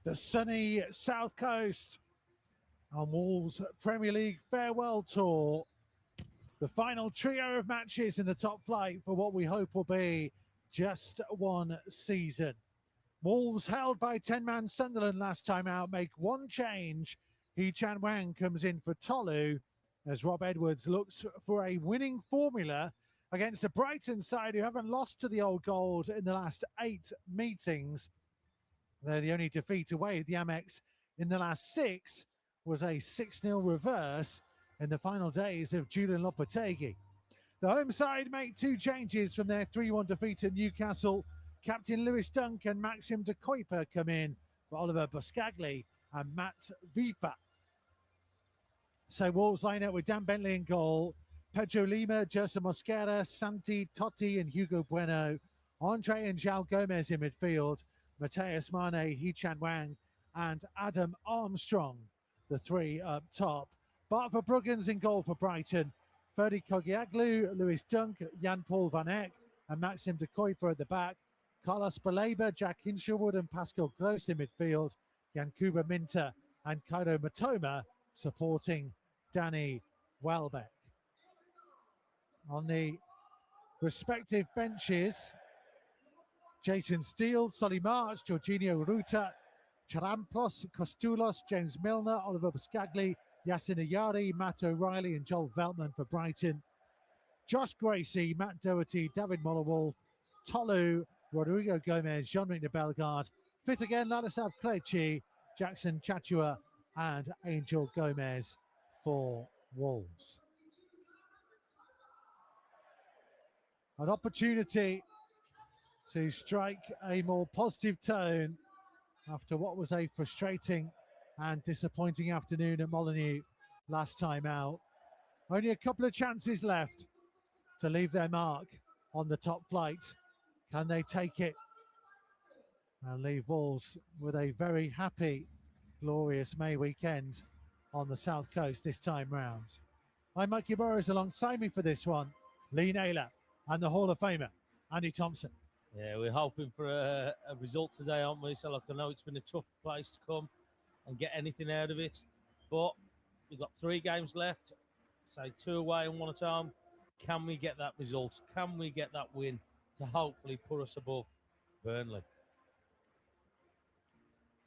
the sunny South Coast on Wolves Premier League farewell tour. The final trio of matches in the top flight for what we hope will be just one season. Wolves, held by 10-man Sunderland last time out, make one change. Hee-Chan Wang comes in for Tolu as Rob Edwards looks for a winning formula against a Brighton side who haven't lost to the Old Gold in the last 8 meetings. They're the only defeat away at the Amex in the last 6 was a 6-0 reverse in the final days of Julian Lopetegui. The home side make 2 changes from their 3-1 defeat at Newcastle. Captain Lewis Dunk and Maxim de Kuiper come in for Oliver Buscagli and Matt Vipa. So Wolves line up with Dan Bentley in goal, Pedro Lima, Jose Mosquera, Santi, Totti and Hugo Bueno, Andre and João Gomez in midfield, Mateus Mane, Hee-Chan Wang and Adam Armstrong, the 3 up top. Bart Verbruggen's in goal for Brighton, Ferdi Kogiaglu, Lewis Dunk, Jan-Paul van Eyck and Maxim de Kuiper at the back, Carlos Baleba, Jack Hinshelwood and Pascal Gross in midfield, Yankuba Minter and Kairo Matoma supporting Danny Welbeck. On the respective benches, Jason Steele, Solly March, Jorginho Ruta, Charamplos, Kostulos, James Milner, Oliver Buscagli, Yasin Ayari, Matt O'Reilly and Joel Veltman for Brighton. Josh Gracie, Matt Doherty, David Mollowolf, Tolu, Rodrigo Gomez, Jean-Luc de Bellegarde, fit again, Ladislav Kelechi, Jackson Chachua and Angel Gomez for Wolves. An opportunity to strike a more positive tone after what was a frustrating and disappointing afternoon at Molineux last time out. Only a couple of chances left to leave their mark on the top flight. Can they take it and leave Wolves with a very happy, glorious May weekend on the South Coast this time round? I'm Mikey Burrows, alongside me for this one, Lee Naylor and the Hall of Famer, Andy Thompson. Yeah, we're hoping for a result today, aren't we? So, look, I know it's been a tough place to come and get anything out of it, but we've got 3 games left, say 2 away and 1 at home. Can we get that result? Can we get that win to hopefully put us above Burnley?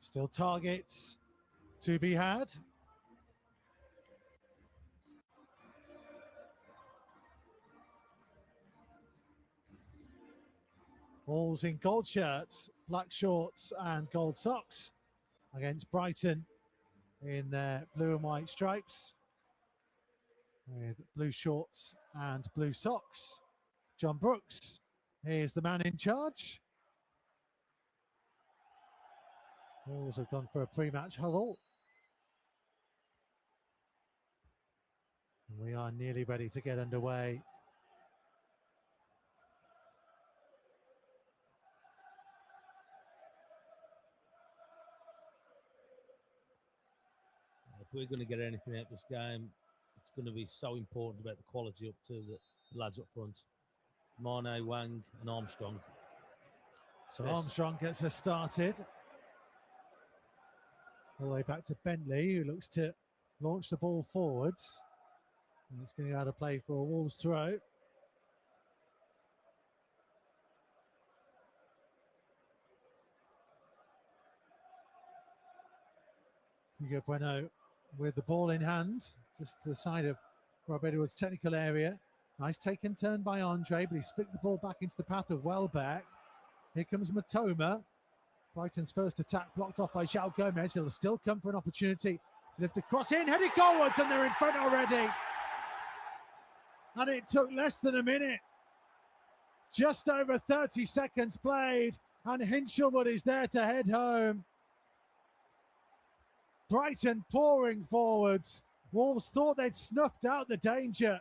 Still targets to be had. Wolves in gold shirts, black shorts and gold socks against Brighton in their blue and white stripes with blue shorts and blue socks. John Brooks is the man in charge. Wolves have gone for a pre-match huddle. And we are nearly ready to get underway. If we're going to get anything out of this game, it's going to be so important about the quality up to the lads up front. Mane, Wang and Armstrong. So Armstrong gets us started. All the way back to Bentley, who looks to launch the ball forwards. And it's going to be able to play for a Wolves throw. Hugo Bueno with the ball in hand, just to the side of Rob Edwards' technical area. Nice take and turn by Andre, but he's flicked the ball back into the path of Welbeck. Here comes Matoma. Brighton's first attack blocked off by João Gomez. He'll still come for an opportunity to lift a cross in, headed goalwards, and they're in front already. And it took less than a minute. Just over 30 seconds played, and Hinshelwood is there to head home. Brighton pouring forwards. Wolves thought they'd snuffed out the danger,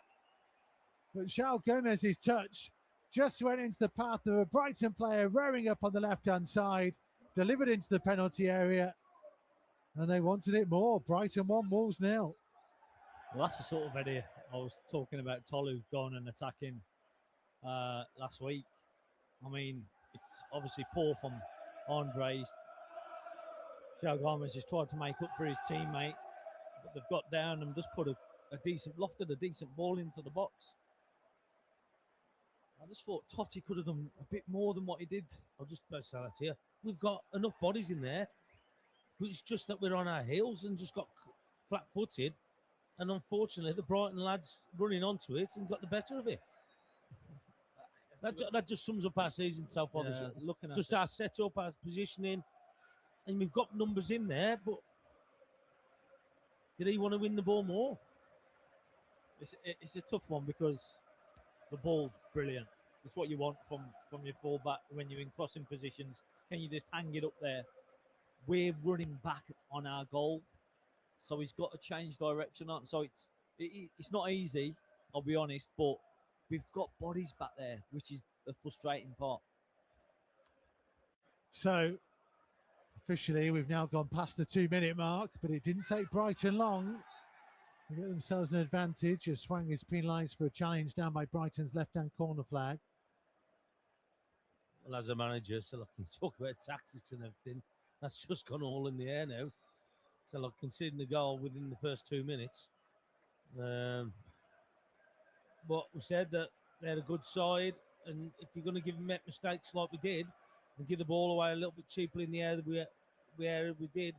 but João Gomez's touch just went into the path of a Brighton player rearing up on the left-hand side, delivered into the penalty area, and they wanted it more. Brighton 1, Wolves 0. Well, that's the sort of idea I was talking about. Tolu going and attacking last week. I mean, it's obviously poor from Andre. Joe Gomez has tried to make up for his teammate, but they've got down and just put a lofted a decent ball into the box. I just thought Totti could have done a bit more than what he did. I'll just about to say that here. We've got enough bodies in there, but it's just that we're on our heels and just got flat-footed. And unfortunately, the Brighton lads running onto it and got the better of it. That just sums up our season so far. Yeah, looking at just it. our setup, our positioning, and we've got numbers in there. But did he want to win the ball more? It's a tough one because the ball's brilliant. It's what you want from your fullback when you're in crossing positions. Can you just hang it up there? We're running back on our goal, so he's got to change direction. So it's not easy, I'll be honest, but we've got bodies back there, which is the frustrating part. So, officially, we've now gone past the 2-minute mark, but it didn't take Brighton long to get themselves an advantage as Swang is penalised for a challenge down by Brighton's left-hand corner flag. Well, as a manager, so look, you talk about tactics and everything. That's just gone all in the air now. So, look, conceding the goal within the first 2 minutes. But we said that they're a good side, and if you're going to give them mistakes like we did, and give the ball away a little bit cheaply in the air that we did,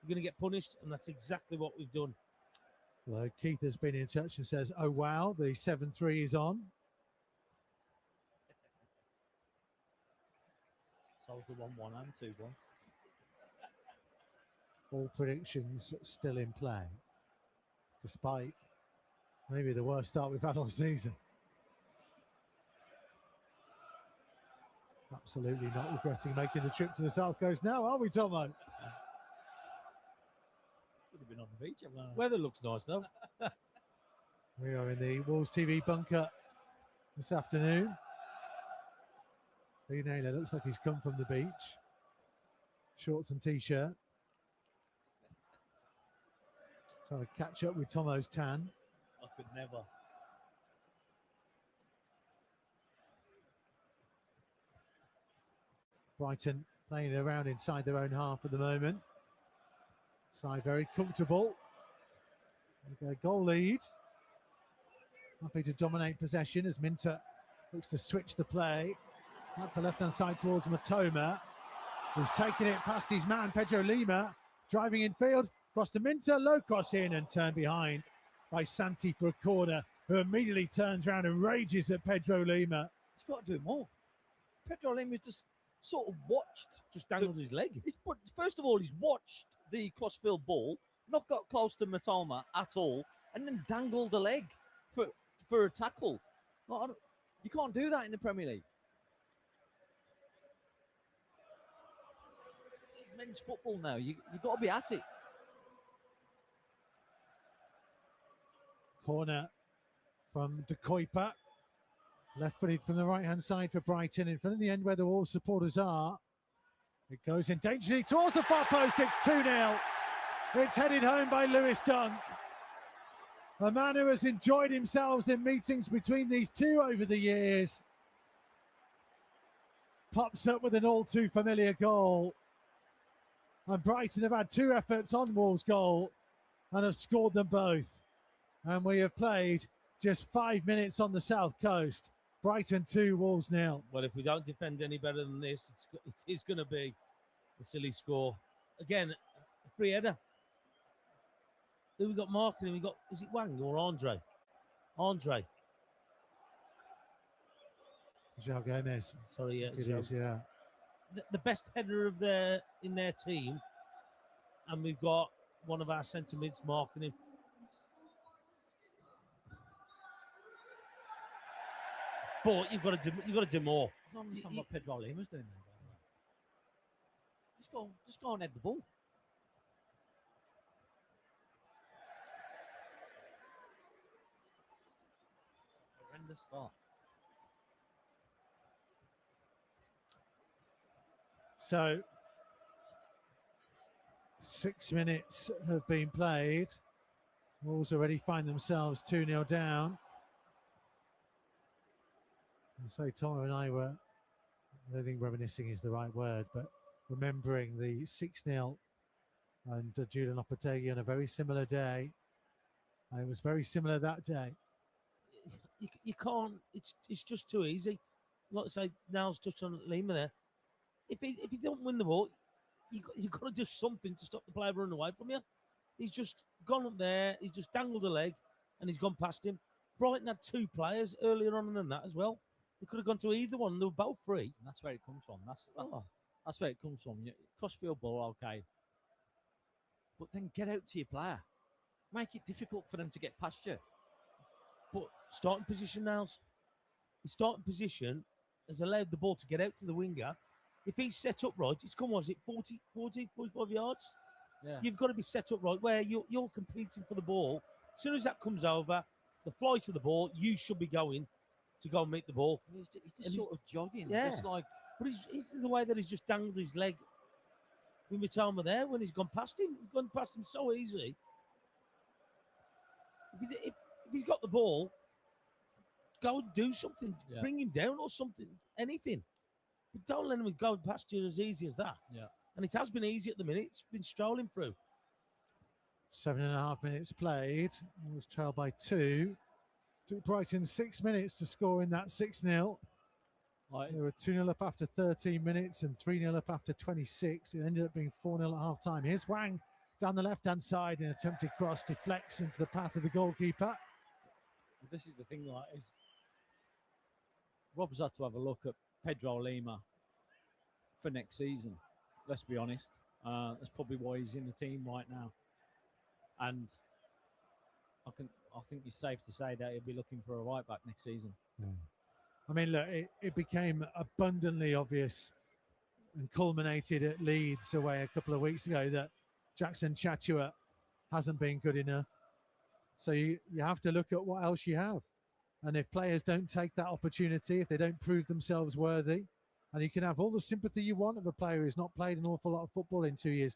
you're going to get punished, and that's exactly what we've done. Well, Keith has been in touch and says, oh, wow, the 7-3 is on. Solves the 1-1 and 2-1. All predictions still in play, despite maybe the worst start we've had all season. Absolutely not regretting making the trip to the South Coast now, are we, Tomo? Could have been on the beach. Weather looks nice, though. We are in the Wolves TV bunker this afternoon. Lee Naylor looks like he's come from the beach. Shorts and t-shirt. Trying to catch up with Tomo's tan. I could never. Brighton playing around inside their own half at the moment. Side very comfortable. A goal lead. Happy to dominate possession as Minter looks to switch the play. That's the left-hand side towards Matoma, who's taken it past his man, Pedro Lima, driving in field, cross to Minter, low cross in and turned behind by Santi for a corner, who immediately turns around and rages at Pedro Lima. He's got to do more. Pedro Lima's just sort of watched. Just dangled his leg. First of all, he's watched the cross-field ball, not got close to Matoma at all, and then dangled a leg for a tackle. You can't do that in the Premier League. This is men's football now. You've got to be at it. Corner from De Kuiper. Left-footed from the right-hand side for Brighton, in front of the end where the Wolves supporters are. It goes in dangerously towards the far post. It's 2-0. It's headed home by Lewis Dunk. A man who has enjoyed himself in meetings between these two over the years. Pops up with an all too familiar goal. And Brighton have had two efforts on Wolves' goal and have scored them both. And we have played just 5 minutes on the South Coast. Brighton 2, Wolves 0. Well, if we don't defend any better than this, it is going to be a silly score. Again, a free header. Who we got marking him? We got, is it Wang or Andre? Andre. João Gomez. Sorry, yeah. It is, yeah. The best header in their team, and we've got one of our centre mids marking him. But you've got to do more. I don't understand what Pedro Lima's doing there. Just go and head the ball. Horrendous start. So 6 minutes have been played. Wolves already find themselves 2-0 down. And so Tom and I I don't think reminiscing is the right word, but remembering the 6-0 and Julian Lopetegui on a very similar day. And it was very similar that day. You can't. It's just too easy. Like I say, Niall's touched on Lima there. If you don't win the ball, you got to do something to stop the player running away from you. He's just gone up there. He's just dangled a leg, and he's gone past him. Brighton had 2 players earlier on than that as well. They could have gone to either one. They were both free. And that's where it comes from. That's where it comes from. Crossfield ball, okay, but then get out to your player. Make it difficult for them to get past you. But starting position now, his starting position has allowed the ball to get out to the winger. If he's set up right, it's gone, was it 40, 45 yards? Yeah. You've got to be set up right where you're competing for the ball. As soon as that comes over, the flight of the ball, you should be going to go and meet the ball. He's just sort of jogging. Yeah. Just like, but it's the way that he's just dangled his leg when Mitoma there, when he's gone past him. He's gone past him so easy. If he's got the ball, go do something. Yeah. Bring him down or something. Anything. But don't let him go past you as easy as that. Yeah. And it has been easy at the minute. It's been strolling through. 7.5 minutes played. It was trailed by 2. Took Brighton 6 minutes to score in that 6-0. Right. They were 2-0 up after 13 minutes and 3-0 up after 26. It ended up being 4-0 at half time. Here's Wang down the left-hand side. An attempted cross deflects into the path of the goalkeeper. This is the thing, like, is Rob's had to have a look at Pedro Lima for next season. Let's be honest. That's probably why he's in the team right now. And I think it's safe to say that he'll be looking for a right back next season. Yeah. I mean, look, it became abundantly obvious and culminated at Leeds away a couple of weeks ago that Jackson Chachua hasn't been good enough. So you have to look at what else you have. And if players don't take that opportunity, if they don't prove themselves worthy, and you can have all the sympathy you want of a player who's not played an awful lot of football in 2 years.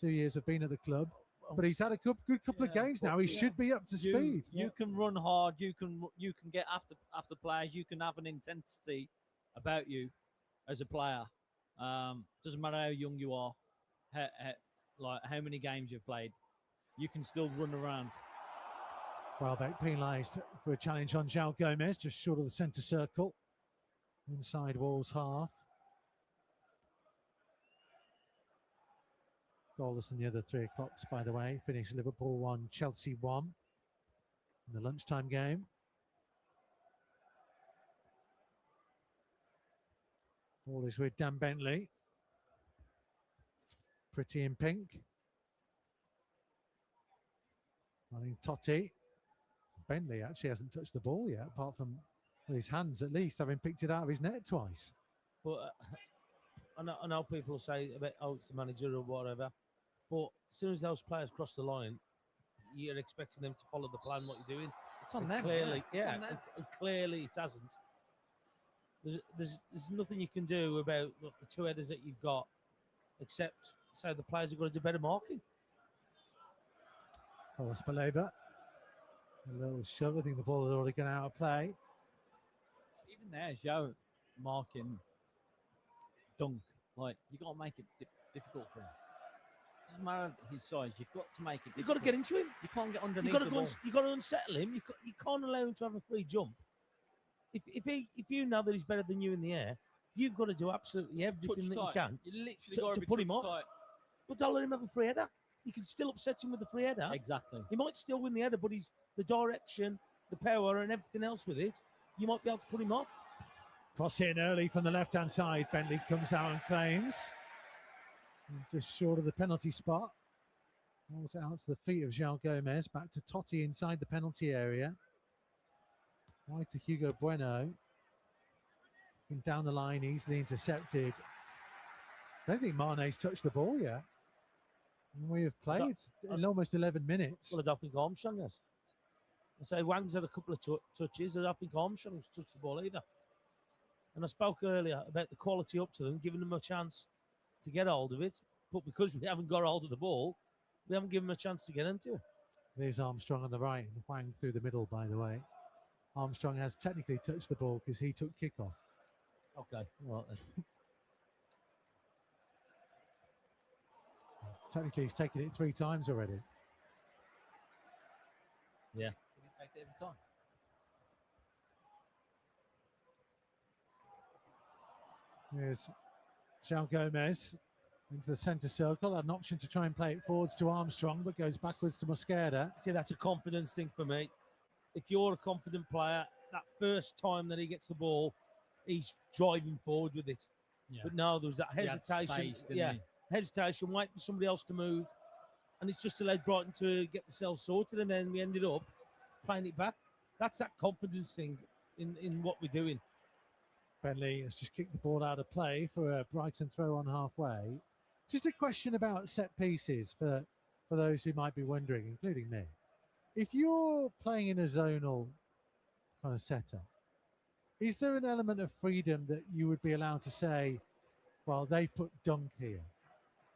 2 years of being at the club. But he's had a good couple of games now. He should be up to speed. You can run hard. You can get after players. You can have an intensity about you as a player. Doesn't matter how young you are, how many games you've played. You can still run around. Welbeck penalised for a challenge on João Gomez, just short of the centre circle. Inside Wolves half. Goalless in the other 3 o'clocks, by the way. Finished Liverpool 1, Chelsea 1 in the lunchtime game. Ball is with Dan Bentley. Pretty in pink. Running Totti. Bentley actually hasn't touched the ball yet, apart from with his hands at least, having picked it out of his net twice. But I know people say about, it's the manager or whatever. But as soon as those players cross the line, you're expecting them to follow the plan, what you're doing. It's on them. Clearly, yeah. And clearly it hasn't. There's nothing you can do about the 2 headers that you've got, except say the players have got to do better marking. Carlos Baleba. A little shove. I think the ball had already gone out of play. Even there, Joe marking Dunk. Like, you got to make it difficult for him. Doesn't matter his size. You've got to make it. You've got to get into him. You can't get underneath. You've got to unsettle him. You can't allow him to have a free jump. If you know that he's better than you in the air, you've got to do absolutely everything that you can to put him off. But don't let him have a free header. You can still upset him with the free header. Exactly. He might still win the header, but the direction, the power, and everything else with it, you might be able to put him off. Cross in early from the left-hand side. Bentley comes out and claims. Just short of the penalty spot. Balls out to the feet of João Gomez. Back to Totti inside the penalty area. Wide to Hugo Bueno. Been down the line, easily intercepted. I don't think Mane's touched the ball yet. We have played in almost 11 minutes. Well, I don't think Armstrong has. I say Wang's had a couple of touches. I don't think Armstrong's touched the ball either. And I spoke earlier about the quality up to them, giving them a chance to get hold of it. But because we haven't got hold of the ball, we haven't given them a chance to get into it. There's Armstrong on the right and Wang through the middle, by the way. Armstrong has technically touched the ball because he took kickoff. Okay, all right then. Technically, he's taken it 3 times already. Yeah. He's taken it every time. Here's João Gomez into the centre circle. Had an option to try and play it forwards to Armstrong, but goes backwards to Mosquera. See, that's a confidence thing for me. If you're a confident player, that first time that he gets the ball, he's driving forward with it. Yeah. But no, there was that hesitation. Hesitation, wait for somebody else to move. And it's just allowed Brighton to get themselves sorted, and then we ended up playing it back. That's that confidence thing in what we're doing. Bentley has just kicked the ball out of play for a Brighton throw on halfway. Just a question about set pieces for those who might be wondering, including me. If you're playing in a zonal kind of setup, is there an element of freedom that you would be allowed to say, well, they've put Dunk here,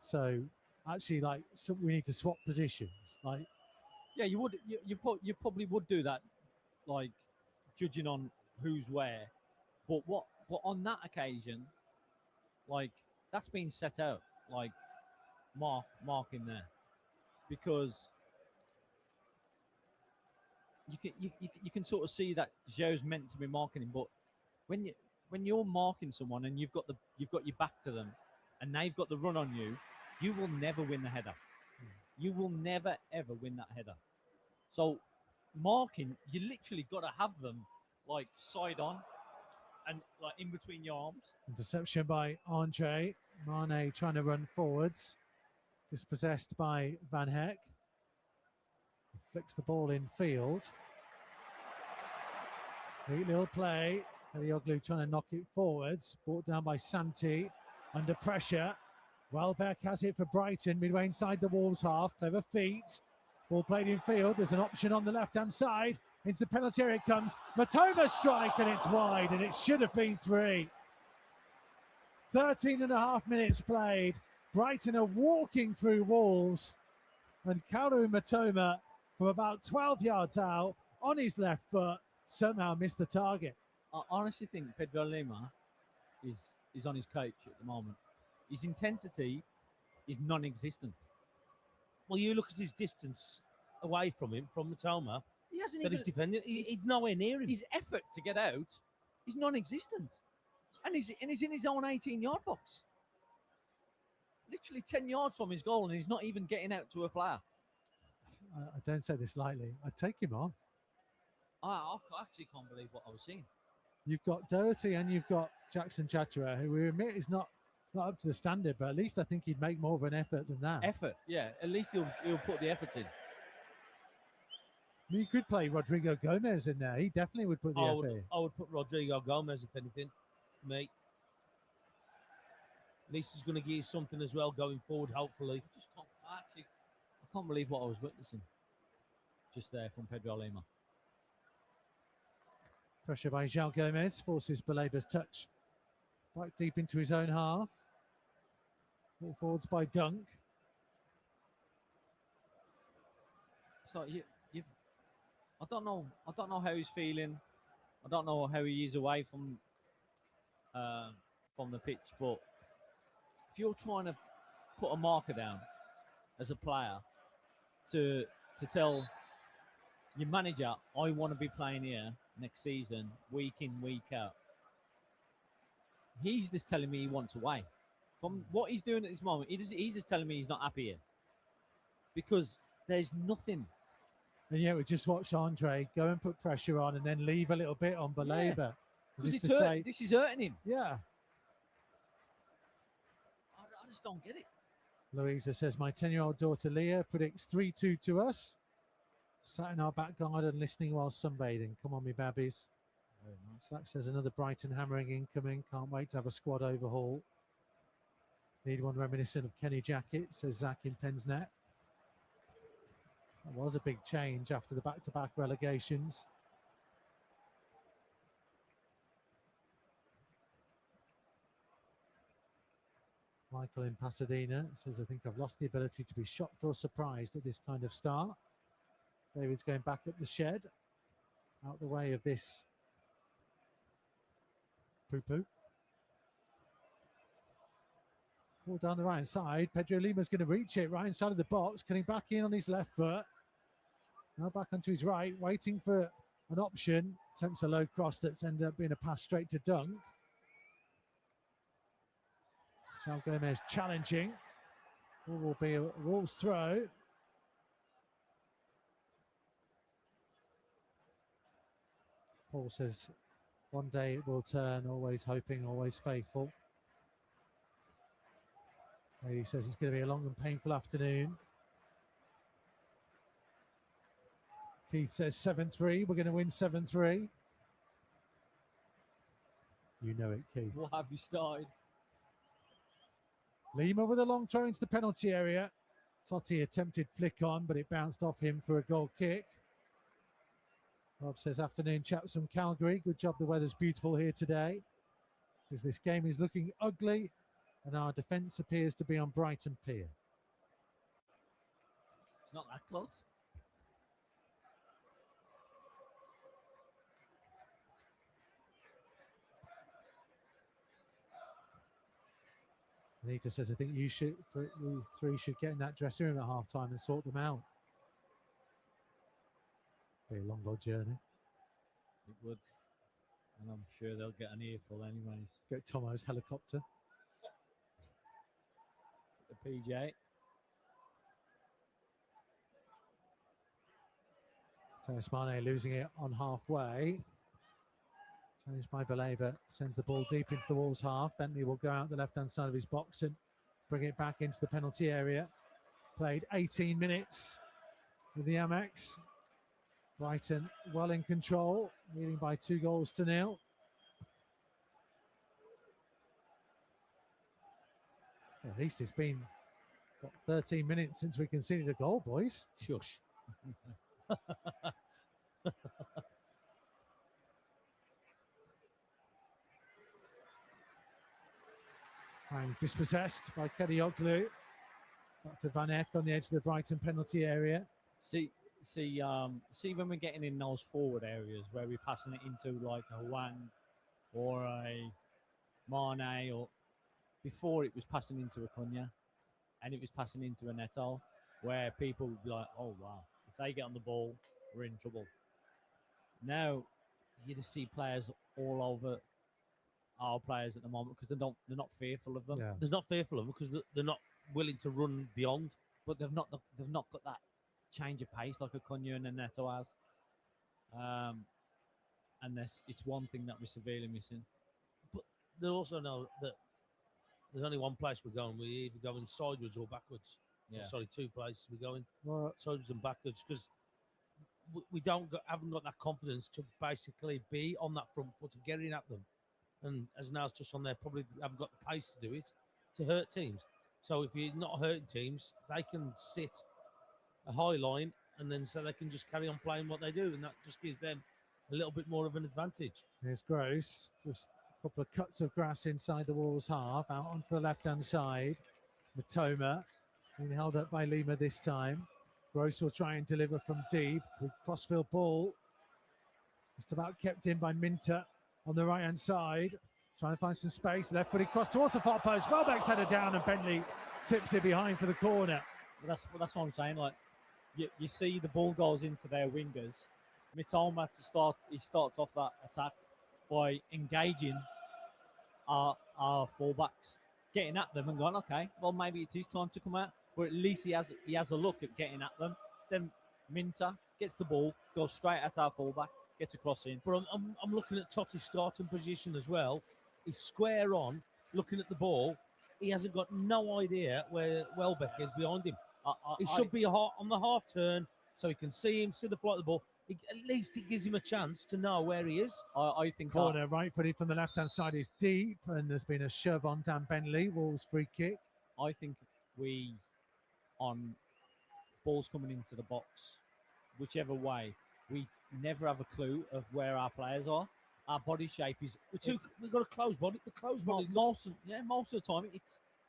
so actually, so we need to swap positions? Yeah, you would. You probably would do that, like judging on who's where. But on that occasion, that's been set out, mark in there, because you can sort of see that Joe's meant to be marking him, but when you're marking someone and you've got your back to them, and they've got the run on you, you will never win the header. You will never ever win that header. So marking, you literally got to have them side on and in between your arms. Interception by Andre. Mane trying to run forwards, dispossessed by Van Heck. Flicks the ball in field. Neat little play. Elioglu trying to knock it forwards. Brought down by Santi. Under pressure. Welbeck has it for Brighton. Midway inside the Wolves half. Clever feet. Ball played in field. There's an option on the left-hand side. Into the penalty area it comes. Matoma strike, and it's wide, and it should have been 3. 13 and a half minutes played. Brighton are walking through Wolves. And Kaoru Matoma, from about 12 yards out, on his left foot, somehow missed the target. I honestly think Pedro Lima is on his coach at the moment. His intensity is non-existent. Well, you look at his distance away from him, from Matoma, He hasn't that even, he's defending. He's nowhere near him. his effort to get out is non-existent. And he's in his own 18-yard box. Literally 10 yards from his goal, and he's not even getting out to a player. I don't say this lightly. I'd take him off. I actually can't believe what I was seeing. You've got Doherty and you've got Jackson Chatterer, who we admit is not up to the standard, but at least I think he'd make more of an effort than that. Effort, yeah. At least he'll put the effort in. I mean, you could play Rodrigo Gomez in there. He definitely would put the effort in. I would put Rodrigo Gomez, if anything, for me. At least he's going to give you something as well going forward, hopefully. I can't believe what I was witnessing just there from Pedro Lima. Pressure by João Gomez forces Balaba's touch right deep into his own half. Ball forwards by Dunk. So I don't know how he's feeling. I don't know how he is away from the pitch, but if you're trying to put a marker down as a player to tell your manager, I want to be playing here next season, week in, week out. He's just telling me he wants away. From what he's doing at this moment, he's just telling me he's not happy here. Because there's nothing. And yeah, we just watched Andre go and put pressure on and then leave a little bit on Baleba. Because this is hurting him. Yeah. I just don't get it. Louisa says, my 10-year-old daughter Leah predicts 3-2 to us. Sat in our back garden listening while sunbathing. Come on, me babbies. Very nice. Zach says another Brighton hammering incoming. Can't wait to have a squad overhaul. Need one reminiscent of Kenny Jackett, says Zach in Pensnet. That was a big change after the back-to-back relegations. Michael in Pasadena says, I think I've lost the ability to be shocked or surprised at this kind of start. David's going back up the shed, out the way of this poo-poo. Ball down the right side. Pedro Lima's going to reach it right inside of the box, getting back in on his left foot. Now back onto his right, waiting for an option. Attempts a low cross that's ended up being a pass straight to Dunk. João Gomez challenging. Ball will be a Wolves throw. Paul says, one day it will turn, always hoping, always faithful. He says it's going to be a long and painful afternoon. Keith says 7-3. We're going to win 7-3. You know it, Keith. What have you started? Lima with a long throw into the penalty area. Totti attempted flick on, but it bounced off him for a goal kick. Rob says, afternoon chaps from Calgary. Good job the weather's beautiful here today, because this game is looking ugly and our defence appears to be on Brighton Pier. It's not that close. Anita says, I think you three should get in that dressing room at half time and sort them out. Be a long, long journey. It would. And I'm sure they'll get an earful anyways. Get Tomo's helicopter. The PJ. Thomas Mane losing it on halfway. Challenged by Baleba, sends the ball deep into the Wolves half. Bentley will go out the left-hand side of his box and bring it back into the penalty area. Played 18 minutes with the Amex. Brighton well in control, leading by 2-0. At least it's been 13 minutes since we conceded a goal, boys. Shush. And dispossessed by Kadioglu. Back to Van Eck on the edge of the Brighton penalty area. See when we're getting in those forward areas where we're passing it into like a Wang or a Mane, or before it was passing into a Cunha and it was passing into a Neto, where people would be like, oh wow, if they get on the ball, we're in trouble. Now you just see players all over our players at the moment because they're not fearful of them. Yeah. They're not fearful of them because they're not willing to run beyond. But they've not got that change of pace like a Cunha and a Neto has. And it's one thing that we're severely missing. But they also know that there's only one place we're going. We're either going sideways or backwards. Yeah. Sorry, two places we're going, Well, sideways and backwards, because we haven't got that confidence to basically be on that front foot and getting at them. And as Niall's just on there, probably haven't got the pace to do it, to hurt teams. So if you're not hurting teams, they can sit a high line and then so they can just carry on playing what they do, and that just gives them a little bit more of an advantage. here's Gross. Just a couple of cuts of grass inside the Wolves half, out onto the left-hand side. Matoma being held up by Lima this time. Gross will try and deliver from deep. Good crossfield ball. Just about kept in by Minter on the right-hand side. Trying to find some space. Left-footed cross towards the far post. Welbeck's headed down and Bentley tips it behind for the corner. That's what I'm saying. Like you see the ball goes into their wingers. Mitoma he starts off that attack by engaging our fullbacks, getting at them and going, okay, well maybe it is time to come out. But at least he has a look at getting at them. Then Minter gets the ball, goes straight at our fullback, gets a cross in. But I'm looking at Totti's starting position as well. He's square on, looking at the ball. He hasn't got no idea where Welbeck is behind him. He should be on the half turn so he can see him, see the flight of the ball. At least it gives him a chance to know where he is. I think Corner right-footed from the left-hand side is deep, and there's been a shove on Dan Bentley. Wolves free kick. I think we, on balls coming into the box, whichever way, we never have a clue of where our players are. Our body shape is We've got a closed body. The closed body. most of the time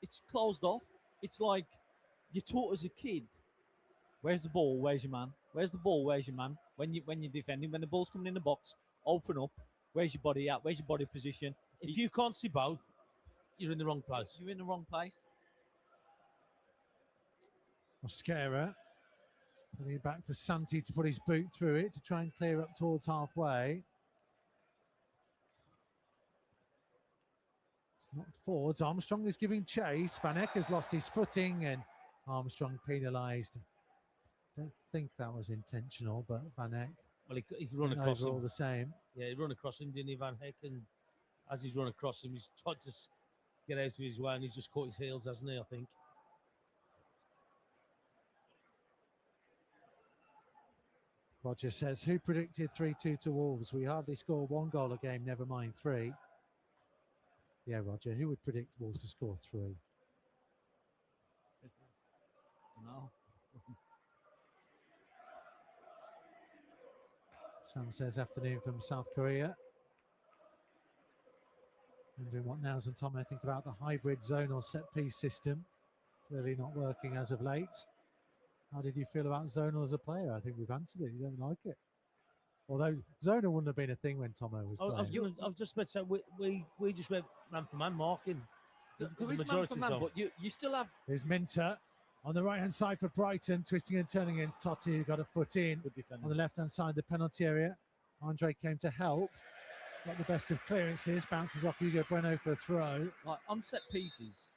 it's closed off. It's like you taught as a kid. Where's the ball? Where's your man? Where's the ball? Where's your man? When you're defending, when the ball's coming in the box, open up. Where's your body at? Where's your body position? If you can't see both, you're in the wrong place. You're in the wrong place. Mosquera putting it back for Santi to put his boot through it to try and clear up towards halfway. It's not forwards. Armstrong is giving chase. Van Eck has lost his footing and Armstrong penalised. Don't think that was intentional, but Van Eck Well, he run across him all the same. Yeah, he run across him, didn't he, Van Heck? And as he's run across him, he's tried to get out of his way and he's just caught his heels, hasn't he, I think? Roger says, who predicted 3-2 to Wolves? We hardly score 1 goal a game, never mind 3. Yeah, Roger, who would predict Wolves to score 3? No. Sam says, afternoon from South Korea. Wondering what Niles and Tom think about the hybrid zonal set-piece system. Clearly not working as of late. How did you feel about zonal as a player? I think we've answered it. You don't like it. Although zonal wouldn't have been a thing when Tomo was playing. I was just about to say, we just went man for man marking. There is man for man, but you still have... There's Minter on the right-hand side for Brighton, twisting and turning against Totti, who got a foot in. On the left-hand side of the penalty area. Andre came to help. Got the best of clearances, bounces off Hugo Bueno for a throw. Like on set pieces,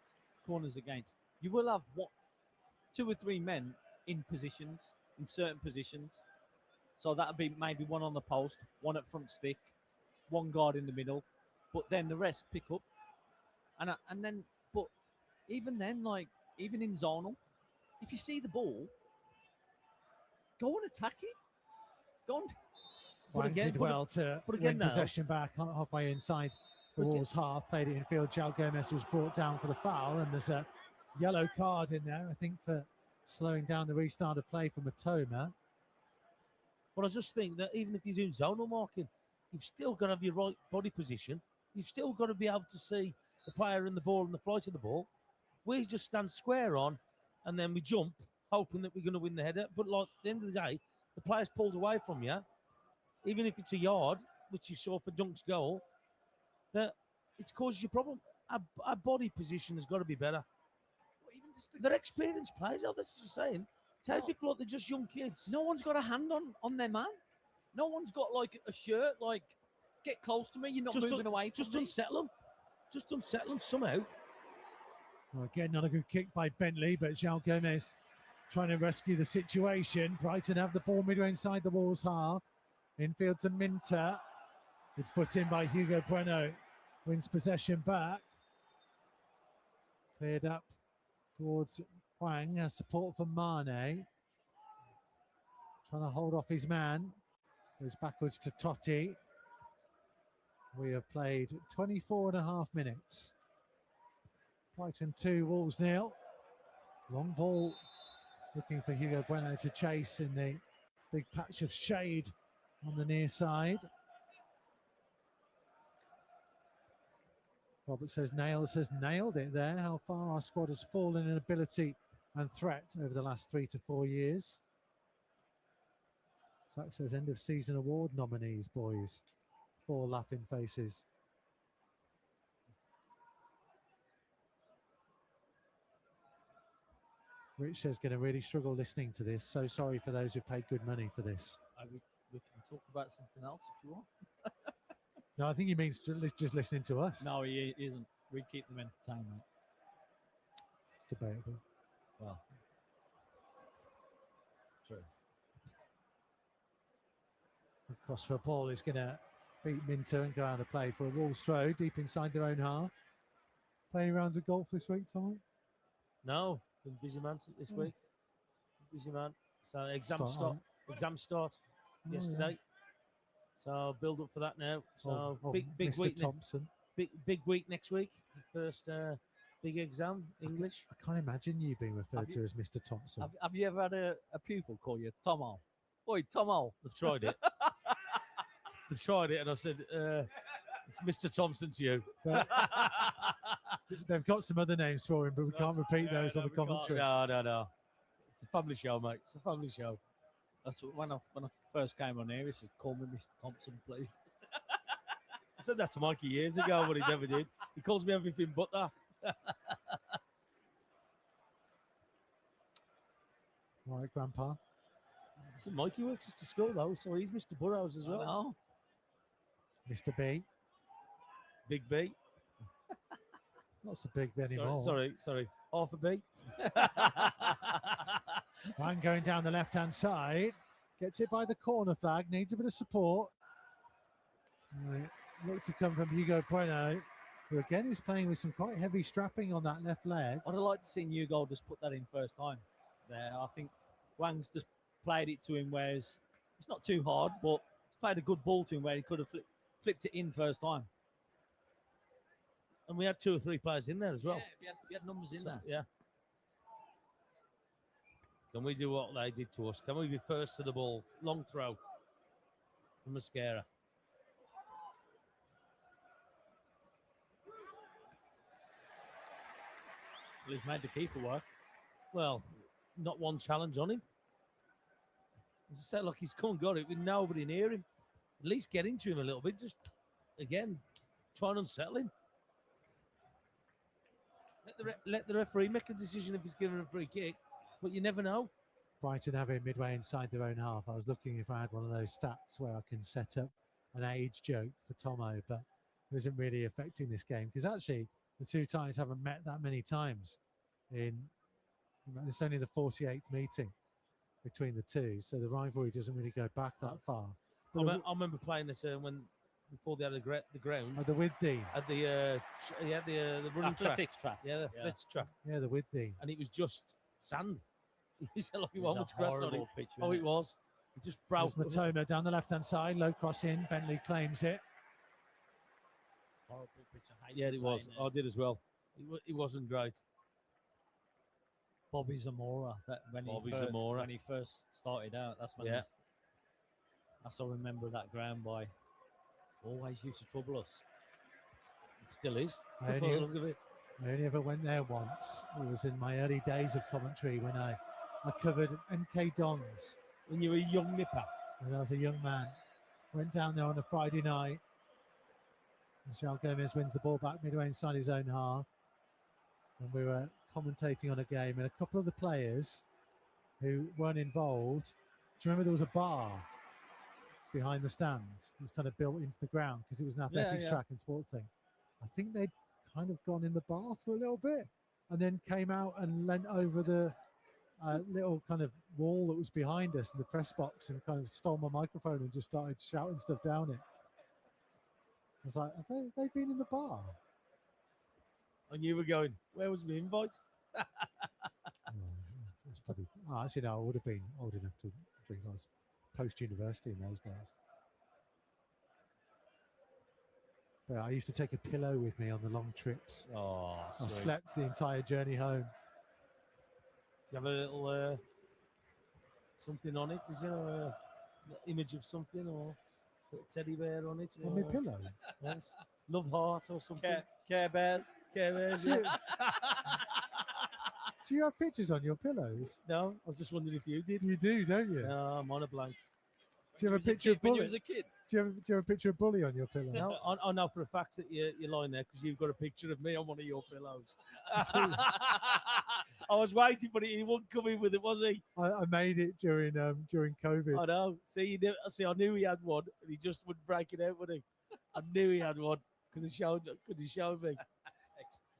corners against, you will have 2 or 3 men in positions, in certain positions. So that'll be maybe 1 on the post, 1 at front stick, 1 guard in the middle, but then the rest pick up. And then, but even then, like even in zonal, if you see the ball, go and attack it. Go and. But did well to win possession back halfway inside the Wolves half. Played it in field. João Gomez was brought down for the foul, and there's a yellow card in there, I think, for slowing down the restart of play for Matoma. But I just think that even if you're doing zonal marking, you've still got to have your right body position. You've still got to be able to see the player and the ball and the flight of the ball. We just stand square on, and then we jump, hoping that we're going to win the header. But like at the end of the day, the player's pulled away from you. Even if it's a yard, which you saw for Dunk's goal, that it's caused you a problem. Our body position has got to be better. They're experienced players, that's just saying. Tastes like they're just young kids. No one's got a hand on their man. No one's got like a shirt, like, get close to me, you're not moving away from Just me. unsettle them. Just unsettle them somehow. Well, again, not a good kick by Bentley, but João Gomez trying to rescue the situation. Brighton have the ball midway inside the Wolves half. Infield to Minter. Good foot in by Hugo Bueno. Wins possession back. Cleared up towards Hwang. Has support from Mane. Trying to hold off his man. Goes backwards to Totti. We have played 24.5 minutes. Brighton 2, Wolves 0. Long ball. Looking for Hugo Bueno to chase in the big patch of shade on the near side. Robert says Nails has nailed it there. How far our squad has fallen in ability and threat over the last 3 to 4 years. Zach says end of season award nominees, boys. 4 laughing faces. Rich says going to really struggle listening to this. So sorry for those who paid good money for this. We can talk about something else if you want. No, I think he means just listening to us. No, he isn't. We keep them entertained, mate. It's debatable. Well, true. Cross for a ball is going to beat Minter and go out of play for a Wolves throw deep inside their own half. Playing rounds of golf this week, Tom? No, been busy man this week. Busy man. So exam start yesterday. Yeah. So build up for that now. So big Mr. week. Thompson. Big week next week. First big exam, English. I can't imagine you being referred to as Mr. Thompson. Have you ever had a pupil call you Tomo? Oi, Tomo. They've tried it. They've tried it, and I said, "It's Mr. Thompson to you." They've got some other names for him, but we can't repeat those on the commentary. No. It's a family show, mate. It's a family show. That's when I first came on here. He said, "Call me Mr. Thompson, please." I said that to Mikey years ago, but he never did. He calls me everything but that. Right, Grandpa. So Mikey works at the school though, so he's Mr. Burrows as well. Oh, Mr. B. Big B. Not so big anymore. Sorry. Half a B. Ryan going down the left-hand side. Gets hit by the corner flag. Needs a bit of support. Right, look to come from Hugo Bueno, who again is playing with some quite heavy strapping on that left leg. I'd have liked to see Hugo just put that in first time there. I think Wang's just played it to him, whereas it's not too hard, but he's played a good ball to him where he could have flipped it in first time. And we had 2 or 3 players in there as well. Yeah, we had numbers in there. Yeah. Can we do what they did to us? Can we be first to the ball? Long throw from Mascara. Well, he's made the keeper work. Well, not one challenge on him. As I said, look, he's come and got it with nobody near him. At least get into him a little bit. Just, again, try and unsettle him. Let the referee make a decision if he's given a free kick, but you never know. Brighton have it midway inside their own half. I was looking if I had one of those stats where I can set up an age joke for Tomo, but it isn't really affecting this game because actually the two ties haven't met that many times. It's only the 48th meeting between the two, so the rivalry doesn't really go back that far. I remember playing this before they had the ground. The Withdean. At the running track. Yeah, the athletics track. Yeah, the Withdean. And it was just sand. He said, like, It it was wasn't a much grass on horrible it. pitch, Oh, wasn't it was. It just broke. There's Matoma down the left-hand side, low cross in. Bentley claims it. Horrible pitch. I hated Yeah, it was. playing I did as well. It wasn't great. Bobby Zamora. When he first started out, that's when. Yeah. I still remember that ground by. Always used to trouble us. It still is. I Look at it. only ever went there once. It was in my early days of commentary when I covered MK Dons. When you were a young nipper. When I was a young man. Went down there on a Friday night. Michel Gomez wins the ball back midway inside his own half. And we were commentating on a game, and a couple of the players who weren't involved. Do you remember there was a bar behind the stand? It was kind of built into the ground because it was an athletics track and sports thing. I think they'd kind of gone in the bar for a little bit and then came out and leant over the little kind of wall that was behind us in the press box and kind of stole my microphone and just started shouting stuff down it. I was like, have they been in the bar? And you were going, where was my invite? It's probably, actually, no, I would have been old enough to drink. I was post-university in those days. But I used to take a pillow with me on the long trips. Oh, I sweet. slept the entire journey home. Do you have a little something on it? Is there an image of something or a little teddy bear on it? On my pillow? Yes. Love heart or something? Care Bears. Care Bears, yeah. Do you have pictures on your pillows? No, I was just wondering if you did. You do, don't you? No, I'm on a blank. Do you have a picture of When Bully? you was a kid. Do you have a picture of Bully on your pillow? No, I know for a fact that you're lying there because you've got a picture of me on one of your pillows. I was waiting, but he wouldn't come in with it, was he? I made it during COVID. I know. See, I knew he had one, and he just wouldn't break it out, would he? I knew he had one because he showed me.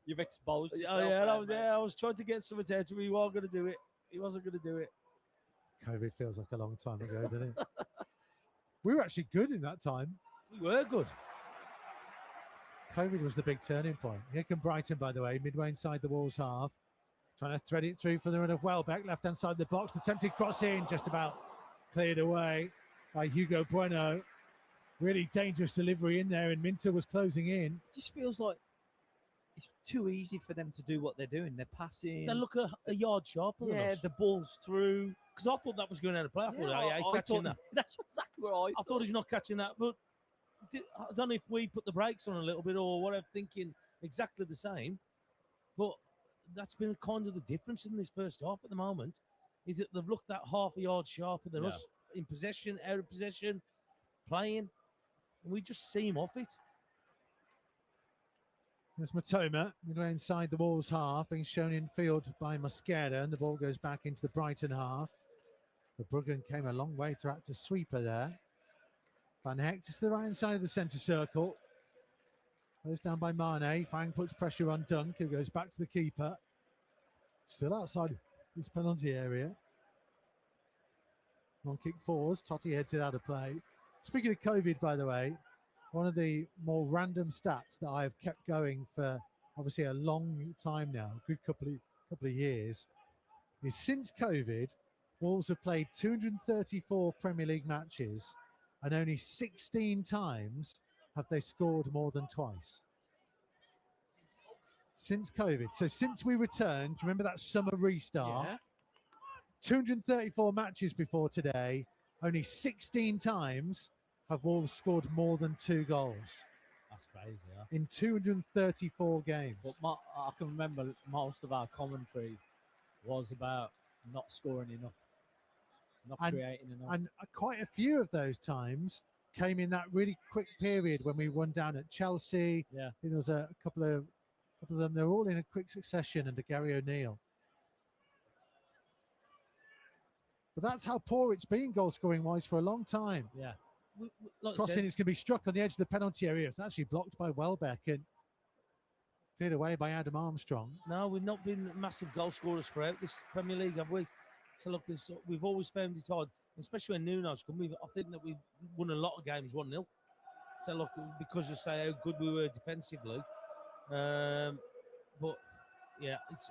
You've exposed Oh yourself. yeah, I was trying to get some attention, but he wasn't going to do it. He wasn't going to do it. COVID feels like a long time ago, doesn't it? We were actually good in that time. We were good. COVID was the big turning point. Here come Brighton, by the way, midway inside the Wolves half. Trying to thread it through for the run of Welbeck, left-hand side of the box. Attempted cross in, just about cleared away by Hugo Bueno. Really dangerous delivery in there, and Minter was closing in. It just feels like it's too easy for them to do what they're doing. They're passing. They look a yard sharper than us. the ball's through. Because I thought that was going out of play. I thought, I catching thought that. That's exactly what I I thought he's not catching that, but I don't know if we put the brakes on a little bit or whatever, thinking exactly the same. But that's been kind of the difference in this first half at the moment, is that they've looked that half a yard sharper than us in possession, out of possession, playing, and we just seem off it. There's Matoma, midway inside the Wolves half, being shown in field by Mosquera, and the ball goes back into the Brighton half. But Bruggen came a long way to act as sweeper there. Van Heck to the right-hand side of the centre circle. Goes down by Mane. Fang puts pressure on Dunk, who goes back to the keeper. Still outside his penalty area. On kick forwards, Totti heads it out of play. Speaking of COVID, by the way, one of the more random stats that I've kept going for obviously a long time now, a good couple of years, is since COVID, Wolves have played 234 Premier League matches and only 16 times have they scored more than twice. Since COVID. So since we returned, remember that summer restart? Yeah. 234 matches before today, only 16 times have Wolves scored more than 2 goals That's crazy, yeah. in 234 games. But I can remember most of our commentary was about not scoring enough, not creating enough. And quite a few of those times came in that really quick period when we won down at Chelsea. Yeah. There was a couple of them. They're all in a quick succession under Gary O'Neill. But that's how poor it's been goal scoring wise for a long time. Yeah. Like crossing is going to be struck on the edge of the penalty area. It's actually blocked by Welbeck and cleared away by Adam Armstrong. No, we've not been massive goal scorers throughout this Premier League, have we? So look, we've always found it hard, especially when Nuno's come. I think that we've won a lot of games 1-0. So look, because you say how good we were defensively, but yeah, it's.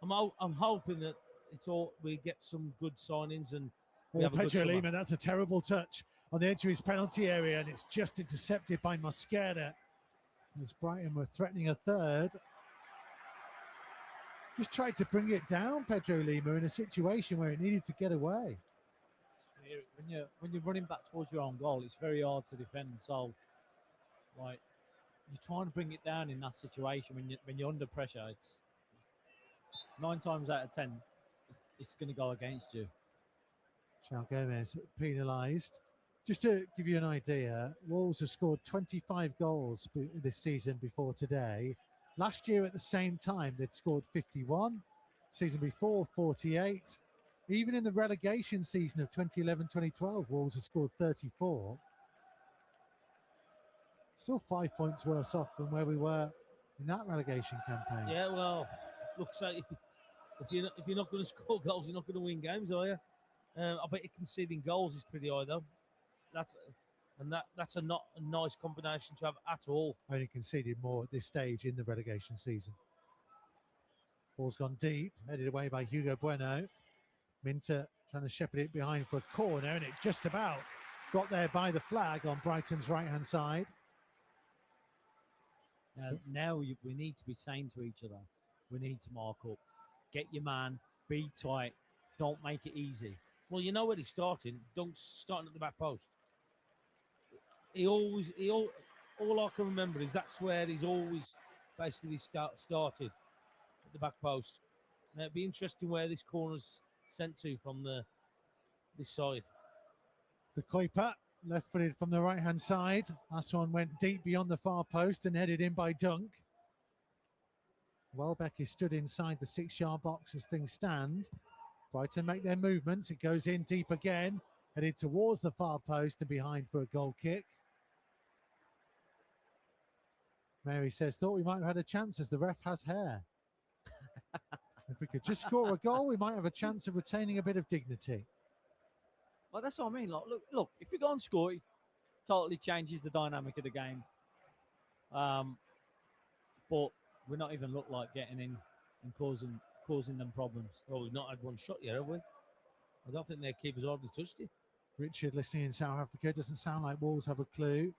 I'm hoping that we get some good signings and. Pedro Lima, that's a terrible touch on the edge of his penalty area, and it's just intercepted by Mosquera. As Brighton were threatening a third. Just tried to bring it down, Pedro Lima, in a situation where it needed to get away. When you're running back towards your own goal, it's very hard to defend. So, like, you're trying to bring it down in that situation when you're under pressure. It's 9 times out of 10, it's going to go against you. João Gomez penalised. Just to give you an idea, Wolves have scored 25 goals this season before today. Last year at the same time, they'd scored 51. Season before, 48. Even in the relegation season of 2011-2012, Wolves have scored 34. Still 5 points worse off than where we were in that relegation campaign. Yeah, well, looks like if you're not going to score goals, you're not going to win games, are you? I bet you conceding goals is pretty high though. That's not a nice combination to have at all. Only conceded more at this stage in the relegation season. Ball's gone deep, headed away by Hugo Bueno. Minter trying to shepherd it behind for a corner, and it just about got there by the flag on Brighton's right-hand side. Now we need to be saying to each other, we need to mark up. Get your man, be tight, don't make it easy. Well, you know where he's starting. Dunk's starting at the back post. All I can remember is that's where he's always basically started at the back post. And it'd be interesting where this corner's sent to from this side. The Kuiper, left-footed from the right-hand side. Last one went deep beyond the far post and headed in by Dunk. Welbeck is stood inside the 6-yard box as things stand. Brighton make their movements. It goes in deep again, headed towards the far post and behind for a goal kick. Mary says, thought we might have had a chance as the ref has hair. If we could just score a goal, we might have a chance of retaining a bit of dignity. Well, that's what I mean. Like, look, if we go and score, it totally changes the dynamic of the game. But we're not even look like getting in and causing them problems. Well, we've not had one shot yet, have we? I don't think their keeper's hardly touched it. Richard, listening in South Africa, doesn't sound like Wolves have a clue.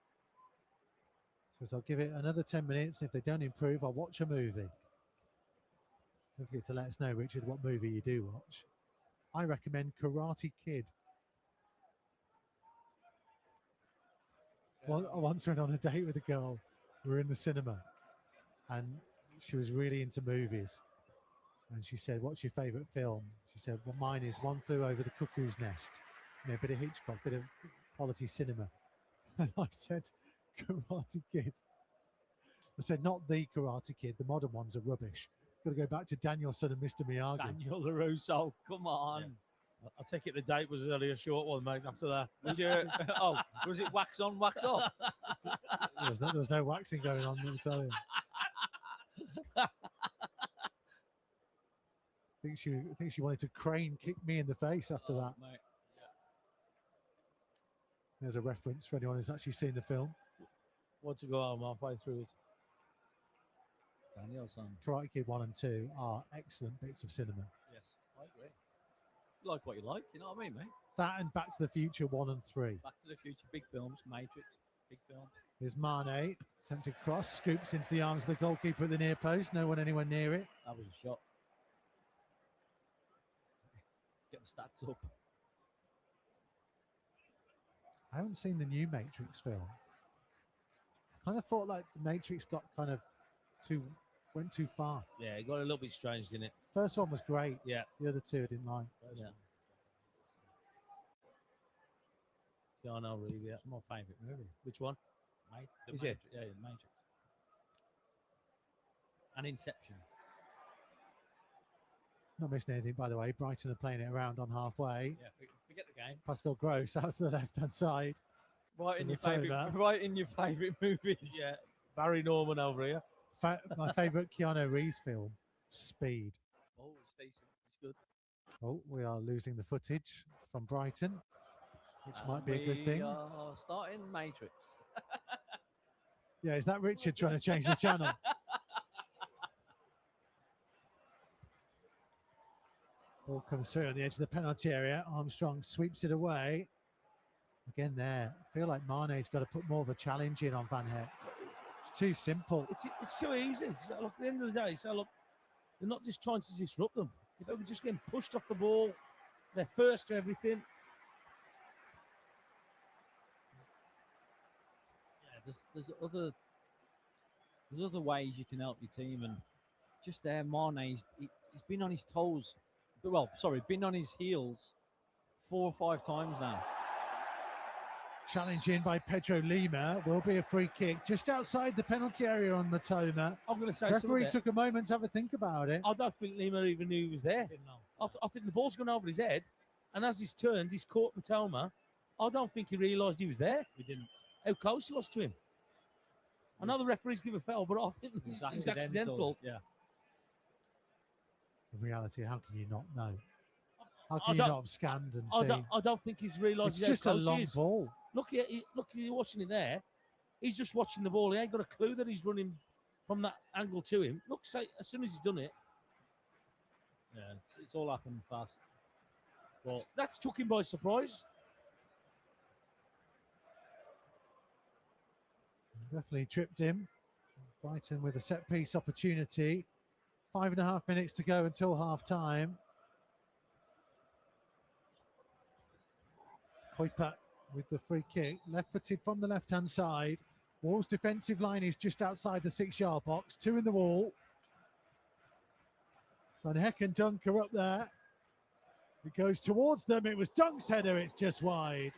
Says, I'll give it another 10 minutes. If they don't improve, I'll watch a movie. Don't forget to let us know, Richard, what movie you do watch. I recommend Karate Kid. Well, I once went on a date with a girl. We were in the cinema and she was really into movies. And she said, what's your favourite film? She said, well, mine is One Flew Over the Cuckoo's Nest. You know, a bit of Hitchcock, bit of quality cinema. And I said, Karate Kid. I said, not the Karate Kid. The modern ones are rubbish. Got to go back to Danielson and Mr. Miyagi. Daniel LaRusso, come on. I take it the date was only a short one, mate. After that, Was was it wax on, wax off? There was no waxing going on, let me tell you. I think she wanted to crane kick me in the face after that. Mate. There's a reference for anyone who's actually seen the film. want to go home halfway through it. Danielson. Karate Kid 1 and 2 are excellent bits of cinema. Yes, I agree. You like what you like, you know what I mean, mate? That and Back to the Future 1 and 3. Back to the Future, big films. Matrix, big films. Here's Mane, attempted cross, scoops into the arms of the goalkeeper at the near post. No one anywhere near it. That was a shot. Get the stats up. I haven't seen the new Matrix film. I kind of thought like the Matrix got kind of went too far. Yeah, it got a little bit strange, didn't it? First one was great. Yeah. The other two I didn't like. Yeah. Keanu Reeves, yeah. It's my favourite movie. Which one? Is it? Yeah, the Matrix. And Inception. Not missing anything, by the way. Brighton are playing it around on halfway. Yeah, forget the game. Pascal Gross out to the left-hand side. Right in your favourite movies. Yeah. Barry Norman over here. My favourite Keanu Reeves film, Speed. Oh, it's decent. It's good. Oh, we are losing the footage from Brighton, which might be a good thing. We are starting Matrix. Yeah, is that Richard trying to change the channel? Ball comes through on the edge of the penalty area. Armstrong sweeps it away. Again there. I feel like Mane's got to put more of a challenge in on Van Heck. It's too simple. It's too easy. So, look, at the end of the day, look, they're not just trying to disrupt them. They're just getting pushed off the ball. They're first to everything. Yeah, there's other ways you can help your team, and just there, Mane's he's been on his toes. Well, sorry, been on his heels 4 or 5 times now. Challenge in by Pedro Lima. Will be a free kick just outside the penalty area on Matoma. I'm going to say referee took a moment to have a think about it. I don't think Lima even knew he was there. I think the ball's gone over his head, and as he's turned, he's caught Matoma. I don't think he realised he was there. He didn't. How close he was to him. I know the referees give a foul, but I think it was accidental. Yeah. In reality, how can you not know? How can you not have scanned and seen? I don't think he's realised. It's just a long ball. Look, you're watching it there. He's just watching the ball. He ain't got a clue that he's running from that angle to him. Look, as soon as he's done it. Yeah, it's all happened fast. Well, that's took him by surprise. Definitely tripped him. Brighton with a set-piece opportunity. 5.5 minutes to go until half-time. Kuiper with the free kick, left-footed from the left-hand side. Wolves' defensive line is just outside the 6-yard box. 2 in the wall. Van Heck and Dunk are up there. It goes towards them. It was Dunk's header. It's just wide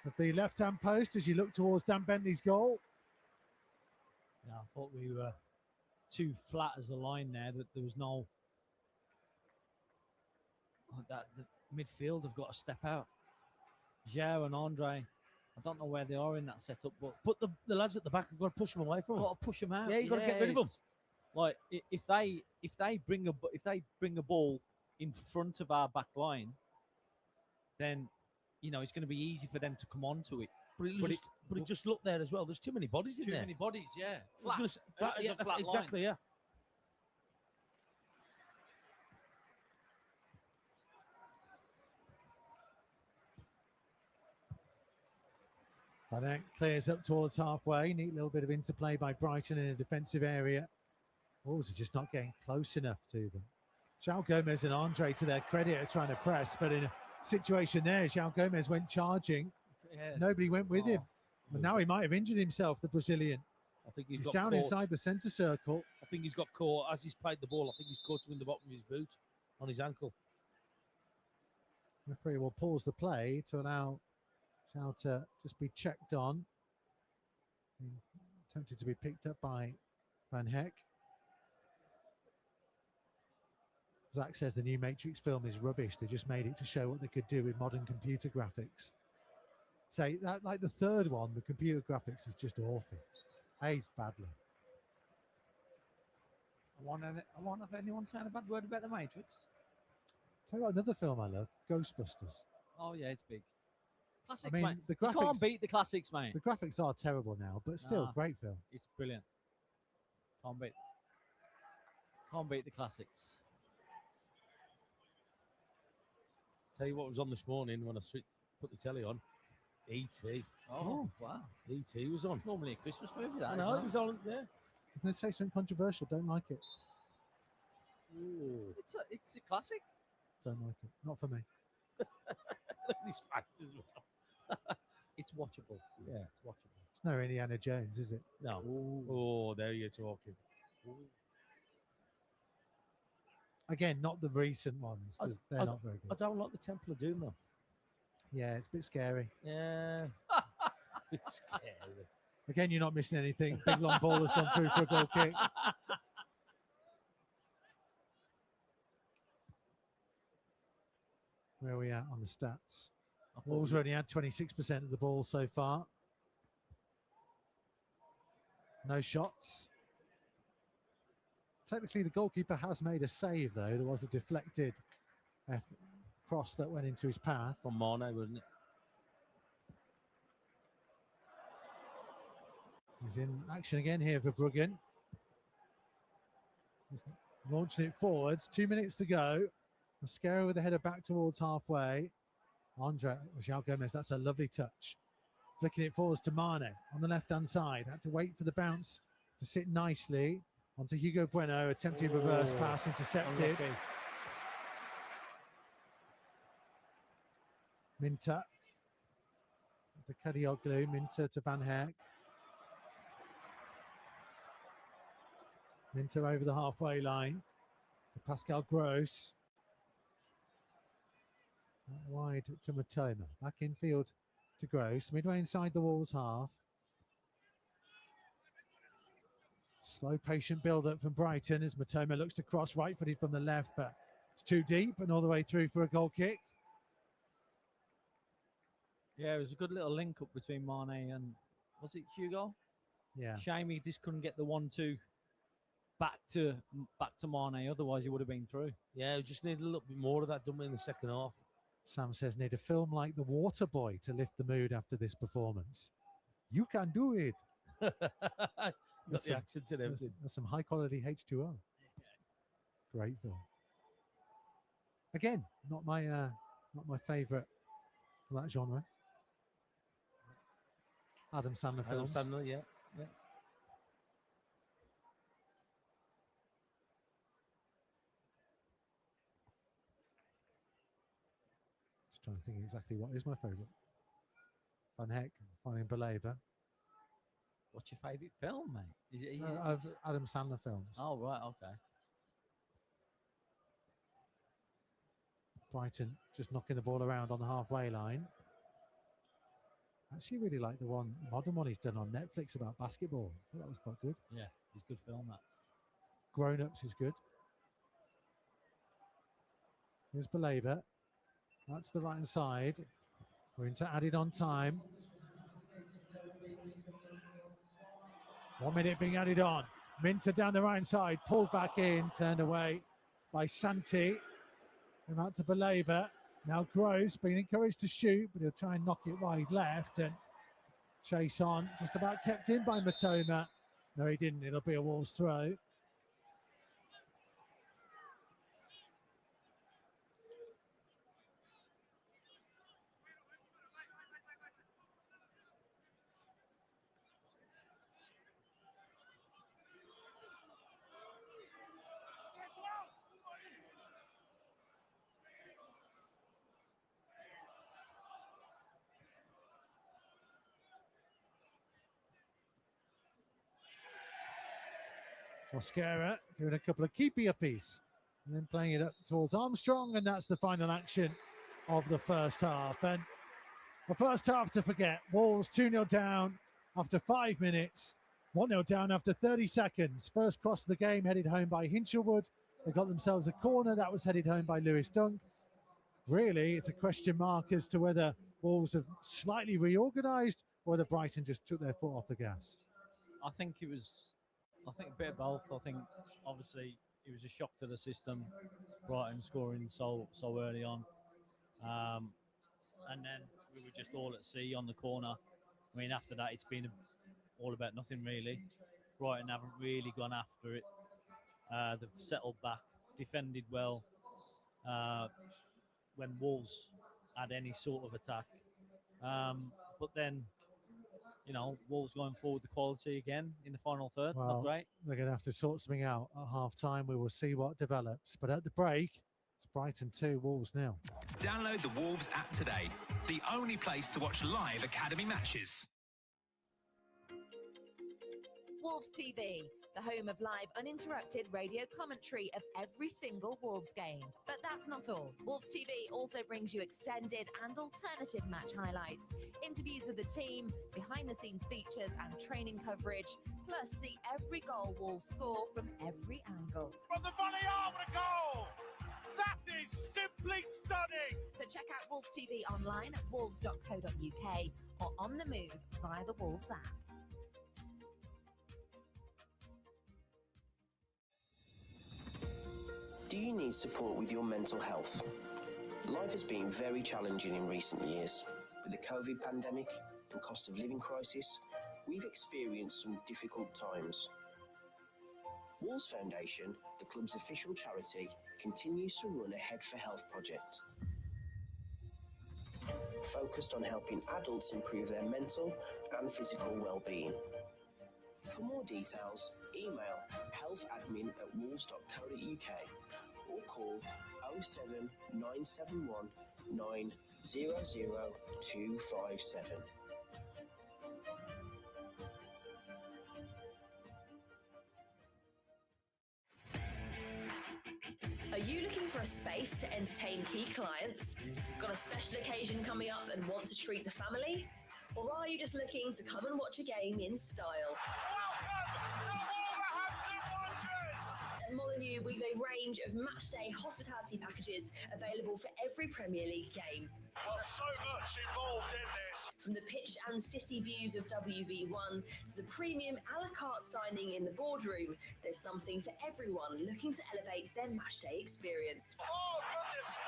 of the left-hand post as you look towards Dan Bentley's goal. Yeah, I thought we were too flat as a line there. That there was no. That the midfield have got to step out. Zhao and Andre, I don't know where they are in that setup, but the lads at the back have got to push them away from them. Got to push them out. Yeah, you got to get rid of them. Like if they bring a ball in front of our back line, then it's going to be easy for them to come onto it. But it just looked there as well. There's too many bodies in there. Too many bodies, yeah. Flat, yeah, that's exactly, yeah. Van Heck clears up towards halfway. Neat little bit of interplay by Brighton in a defensive area. Wolves are just not getting close enough to them. João Gomez and Andre, to their credit, are trying to press, but in a situation there, João Gomez went charging. Yeah. Nobody went with him. But now he might have injured himself, the Brazilian. I think he's down caught inside the centre circle. I think he's got caught as he's played the ball. I think he's caught him in the bottom of his boot on his ankle. The referee will pause the play to allow João to just be checked on. Attempted to be picked up by Van Heck. Zach says the new Matrix film is rubbish. They just made it to show what they could do with modern computer graphics. Say that, like the third one, the computer graphics is just awful. Aged badly. I wonder if anyone's saying a bad word about the Matrix. Tell you what, another film I love, Ghostbusters. Oh yeah, it's big. Classics, I mean, mate. the You graphics can't beat the classics, mate. The graphics are terrible now, but still, Nah. great film. It's brilliant. Can't beat the classics. Tell you what was on this morning when I put the telly on. E.T. Oh, wow. E.T. was on. It's normally a Christmas movie, that. I know, it was on there. I'm going to say something controversial. Don't like it. Ooh. It's a classic. Don't like it. Not for me. Look at his face as well. It's watchable. Yeah. It's watchable. It's no Indiana Jones, is it? No. Ooh. Oh, there you're talking. Ooh. Again, not the recent ones, because they're not very I good. don't like the Temple of Doom, though. Yeah, it's a bit scary. Yeah. It's scary. Again, you're not missing anything. Big long ball has gone through for a goal kick. Where are we at on the stats? Wolves already had 26% of the ball so far. No shots. Technically, the goalkeeper has made a save, though. There was a deflected cross that went into his path. From Mane, wasn't it? He's in action again here for Bruggen. He's launching it forwards. 2 minutes to go. Mascara with the header back towards halfway. Andre João Gomez, that's a lovely touch. Flicking it forwards to Mane on the left-hand side. Had to wait for the bounce to sit nicely. Onto Hugo Bueno, attempting reverse pass, intercepted. Unlucky. Minter. To Kadioglu, Minter to Van Herk. Minter over the halfway line to Pascal Gross. Wide to Matoma. Back in field to Gross. Midway inside the Wolves half. Slow, patient build-up from Brighton as Matoma looks to cross right-footed from the left, but it's too deep and all the way through for a goal kick. Yeah, it was a good little link-up between Mane and, was it Hugo? Yeah. Shame he just couldn't get the 1-2 back to Mane, otherwise he would have been through. Yeah, we just need a little bit more of that, don't we, in the second half? Sam says, need a film like The Water Boy to lift the mood after this performance. You can do it. Got the accent and everything. There's some high quality H2O. Great film. Again, not my favourite for that genre. Adam Sandler films. Adam Sandler, yeah. Just trying to think exactly what is my favourite. Van Heck, finding Belabor. What's your favourite film, mate? Is it, Of Adam Sandler films. Oh, right, okay. Brighton just knocking the ball around on the halfway line. I actually really like the modern one he's done on Netflix about basketball. I thought that was quite good. Yeah, it's a good film, that. Grown Ups is good. Here's Belabor. That's the right hand side. We're into added on time. 1 minute being added on. Minter down the right hand side, pulled back in, turned away by Santi. And out to Belabor. Now Gross being encouraged to shoot, but he'll try and knock it wide left and chase on. Just about kept in by Matoma. No, he didn't. It'll be a Wolves throw. Mosquera doing a couple of keepy uppies and then playing it up towards Armstrong, and that's the final action of the first half. And the first half to forget. Wolves 2-0 down after 5 minutes, 1-0 down after 30 seconds. First cross of the game headed home by Hinchelwood They got themselves a corner that was headed home by Lewis Dunk. Really, it's a question mark as to whether Wolves have slightly reorganised or whether Brighton just took their foot off the gas. I think a bit of both. I think obviously it was a shock to the system, Brighton scoring so early on, and then we were just all at sea on the corner. I mean, after that, it's been all about nothing really. Brighton haven't really gone after it. They've settled back, defended well. When Wolves had any sort of attack, but then, Wolves going forward the quality again in the final third. Well, not great. They're going to have to sort something out at half-time. We will see what develops. But at the break, it's Brighton 2, Wolves 0. Download the Wolves app today, the only place to watch live academy matches. Wolves TV, the home of live uninterrupted radio commentary of every single Wolves game. But that's not all. Wolves TV also brings you extended and alternative match highlights, interviews with the team, behind-the-scenes features and training coverage, plus see every goal Wolves score from every angle. From the volley arm and a goal! That is simply stunning! So check out Wolves TV online at wolves.co.uk or on the move via the Wolves app. Do you need support with your mental health? Life has been very challenging in recent years. With the COVID pandemic and cost of living crisis, we've experienced some difficult times. Wolves Foundation, the club's official charity, continues to run a Head for Health project, focused on helping adults improve their mental and physical well-being. For more details, email healthadmin@wolves.co.uk or call 07971 900 257. Are you looking for a space to entertain key clients? Got a special occasion coming up and want to treat the family? Or are you just looking to come and watch a game in style? At Molyneux, we've a range of matchday hospitality packages available for every Premier League game. Well, so much involved in this. From the pitch and city views of WV1 to the premium a la carte dining in the boardroom, there's something for everyone looking to elevate their matchday experience. Oh, goodness me!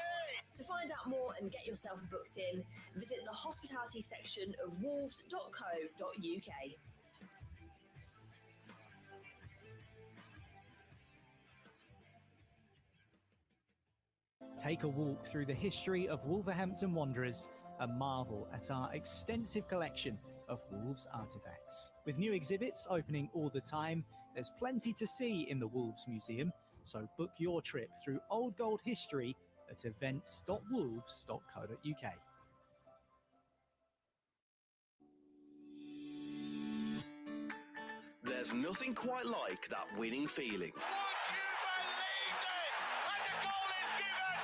To find out more and get yourself booked in, visit the hospitality section of wolves.co.uk. Take a walk through the history of Wolverhampton Wanderers and marvel at our extensive collection of Wolves artefacts. With new exhibits opening all the time, there's plenty to see in the Wolves Museum, so book your trip through old gold history at events.wolves.co.uk. There's nothing quite like that winning feeling.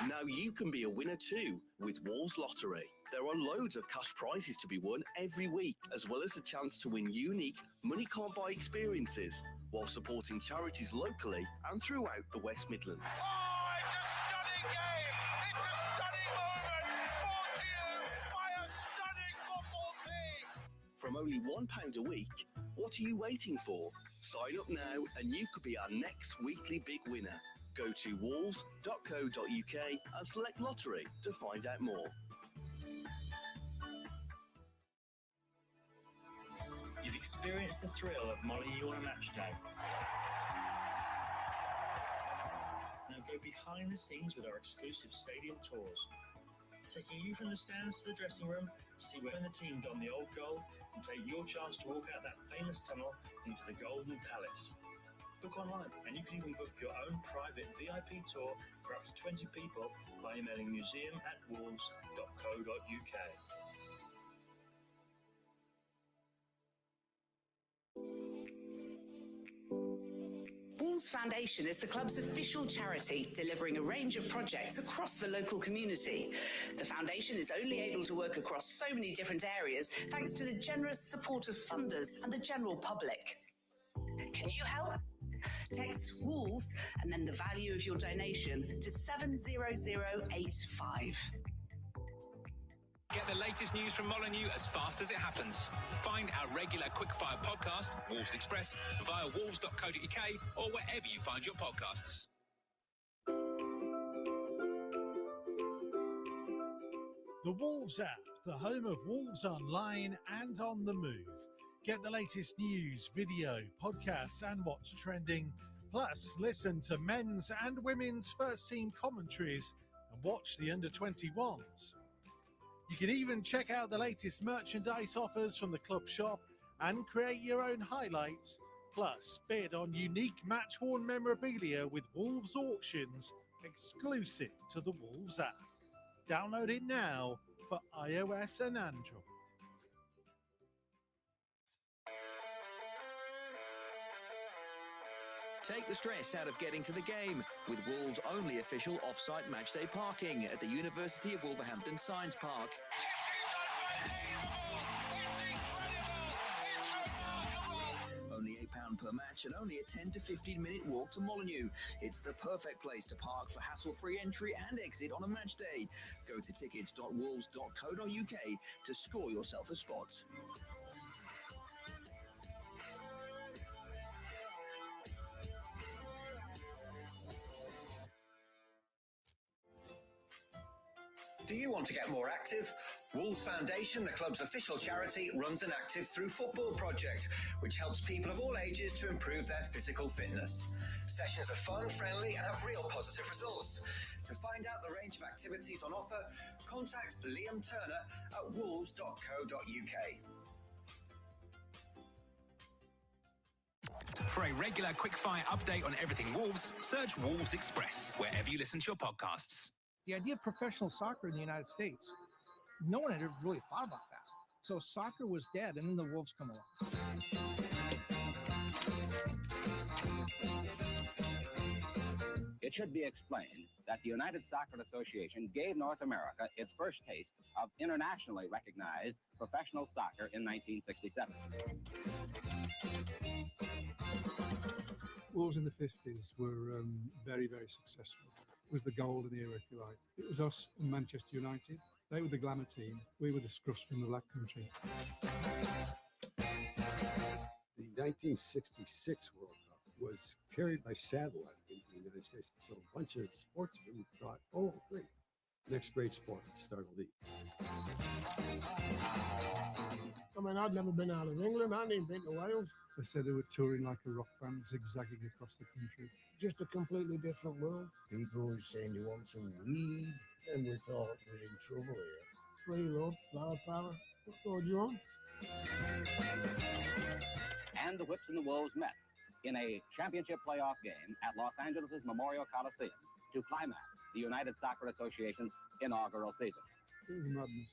Now you can be a winner too with Wolves Lottery. There are loads of cash prizes to be won every week, as well as the chance to win unique money can't buy experiences while supporting charities locally and throughout the West Midlands. Oh, it's a stunning game! It's a stunning moment! Brought to you by a stunning football team! From only £1 a week, what are you waiting for? Sign up now and you could be our next weekly big winner. Go to wolves.co.uk and select Lottery to find out more. You've experienced the thrill of Molyneux on a match day. Now go behind the scenes with our exclusive stadium tours, taking you from the stands to the dressing room, see when the team don the old goal, and take your chance to walk out that famous tunnel into the Golden Palace. Book online, and you can even book your own private VIP tour for up to 20 people by emailing museum@wolves.co.uk. Wolves Foundation is the club's official charity, delivering a range of projects across the local community. The foundation is only able to work across so many different areas thanks to the generous support of funders and the general public. Can you help? Text Wolves and then the value of your donation to 70085. Get the latest news from Molineux as fast as it happens. Find our regular quickfire podcast, Wolves Express, via wolves.co.uk or wherever you find your podcasts. The Wolves app, the home of Wolves online and on the move. Get the latest news, video, podcasts and what's trending. Plus, listen to men's and women's first team commentaries and watch the under-21s. You can even check out the latest merchandise offers from the club shop and create your own highlights. Plus, bid on unique match-worn memorabilia with Wolves auctions exclusive to the Wolves app. Download it now for iOS and Android. Take the stress out of getting to the game with Wolves' only official off-site matchday parking at the University of Wolverhampton Science Park. Only £8 per match and only a 10 to 15-minute walk to Molineux. It's the perfect place to park for hassle-free entry and exit on a match day. Go to tickets.wolves.co.uk to score yourself a spot. Do you want to get more active? Wolves Foundation, the club's official charity, runs an Active Through Football project, which helps people of all ages to improve their physical fitness. Sessions are fun, friendly, and have real positive results. To find out the range of activities on offer, contact Liam Turner at wolves.co.uk. For a regular quickfire update on everything Wolves, search Wolves Express wherever you listen to your podcasts. The idea of professional soccer in the United States, no one had ever really thought about that. So soccer was dead, and then the Wolves come along. It should be explained that the United Soccer Association gave North America its first taste of internationally recognized professional soccer in 1967. Wolves in the 50s were very, very successful. It was the golden era, if you like. It was us and Manchester United. They were the glamour team. We were the scruffs from the Black Country. The 1966 World Cup was carried by satellite into the United States. So a bunch of sportsmen thought, oh, great. Next great sport, start a league. I mean, I'd never been out of England. I hadn't even been to Wales. They said they were touring like a rock band, zigzagging across the country. Just a completely different world. People were saying you want some weed, and we thought we're in trouble here. Free love, flower power. What more do you want? And the Whips and the Wolves met in a championship playoff game at Los Angeles' Memorial Coliseum to climax the United Soccer Association's inaugural season. It was madness.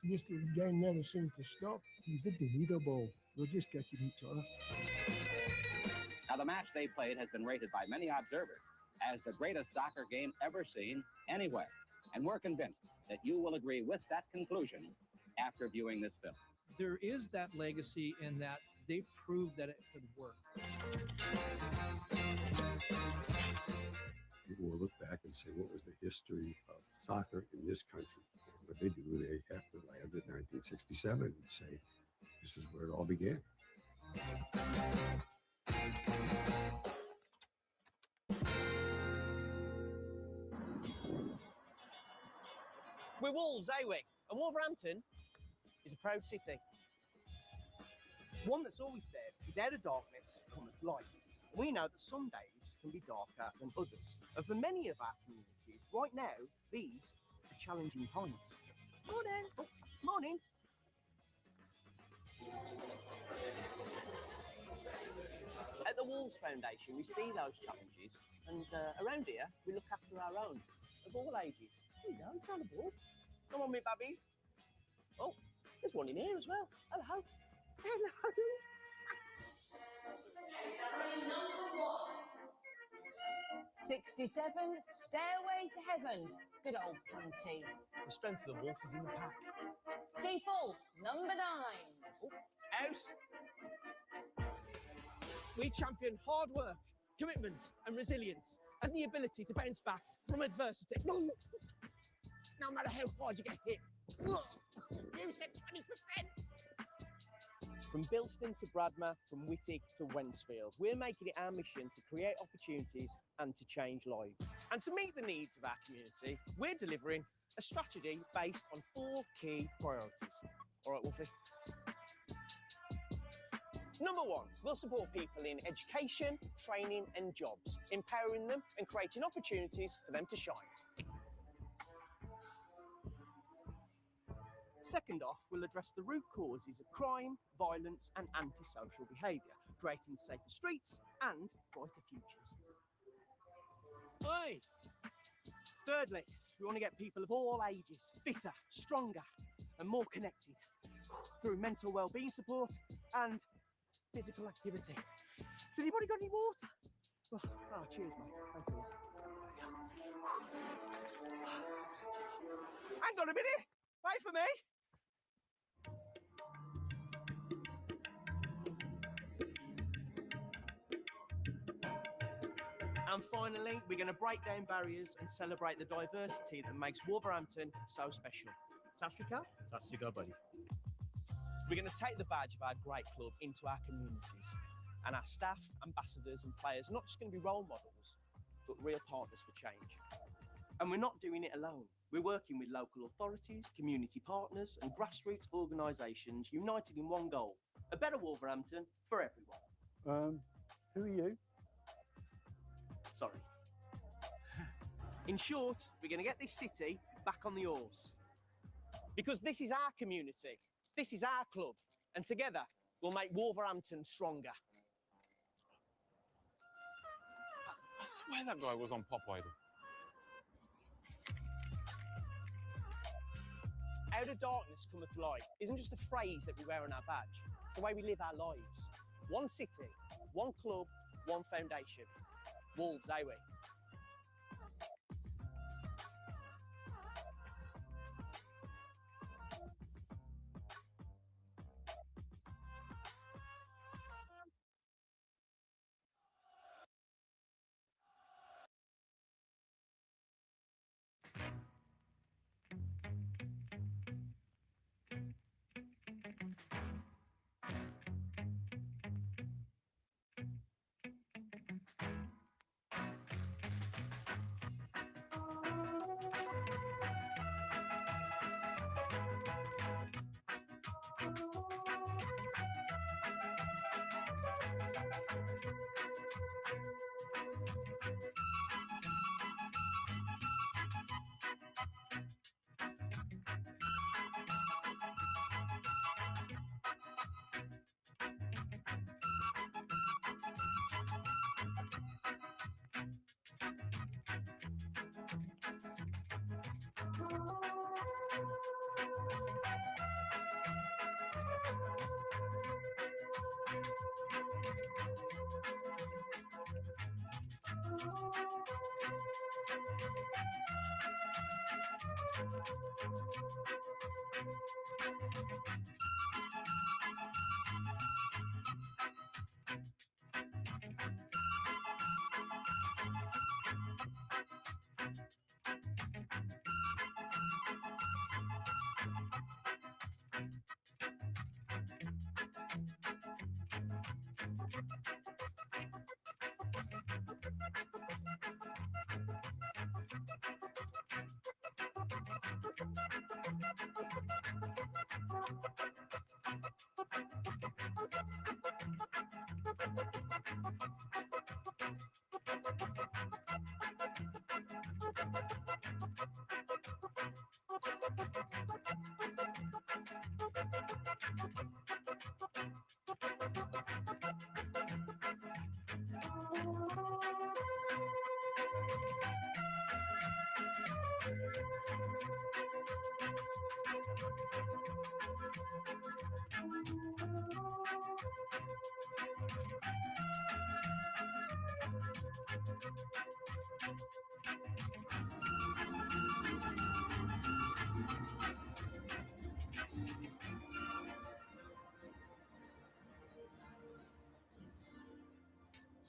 Just the game never seemed to stop. You didn't need a ball. We're just catching each other. Now, the match they played has been rated by many observers as the greatest soccer game ever seen anywhere. And we're convinced that you will agree with that conclusion after viewing this film. There is that legacy in that they proved that it could work. People will look back and say, what was the history of soccer in this country? And what they do, they have to land at 1967 and say, this is where it all began. We're Wolves, eh, we? And Wolverhampton is a proud city. One that's always said is out of darkness cometh light. We know that some days can be darker than others. And for many of our communities, right now, these are challenging times. Morning. Oh, morning. At the Wolves Foundation, we see those challenges, and around here, we look after our own, of all ages. There you go, found a ball. Come on, me babbies. Oh, there's one in here as well. Hello. Hello. 67, Stairway to Heaven. Good old Punty. The strength of the Wolf is in the pack. Steeple, number 9. Oh, House. We champion hard work commitment and resilience, and the ability to bounce back from adversity. No matter how hard you get hit. You said 20%! From Bilston to Bradmer, from Whittick to Wentzfield, we're making it our mission to create opportunities and to change lives. And to meet the needs of our community, we're delivering a strategy based on 4 key priorities. All right, Wolfie? Number 1, we'll support people in education, training and jobs, empowering them and creating opportunities for them to shine. Second off, we'll address the root causes of crime, violence and antisocial behaviour, creating safer streets and brighter futures. Oi! Thirdly, we want to get people of all ages fitter, stronger and more connected through mental wellbeing support and physical activity. Has anybody got any water? Oh, cheers, mate. Thanks a lot. Hang on a minute. Wait for me. And finally, we're going to break down barriers and celebrate the diversity that makes Wolverhampton so special. South Street Card? South Street Card, buddy. We're going to take the badge of our great club into our communities. And our staff, ambassadors and players are not just going to be role models, but real partners for change. And we're not doing it alone. We're working with local authorities, community partners and grassroots organisations united in one goal, a better Wolverhampton for everyone. Who are you? Sorry. In short, we're going to get this city back on the horse. Because this is our community, this is our club, and together we'll make Wolverhampton stronger. I swear that guy was on Pop Idol. Out of darkness cometh light isn't just a phrase that we wear on our badge. It's the way we live our lives. One city, one club, one foundation. Wolves, eh we?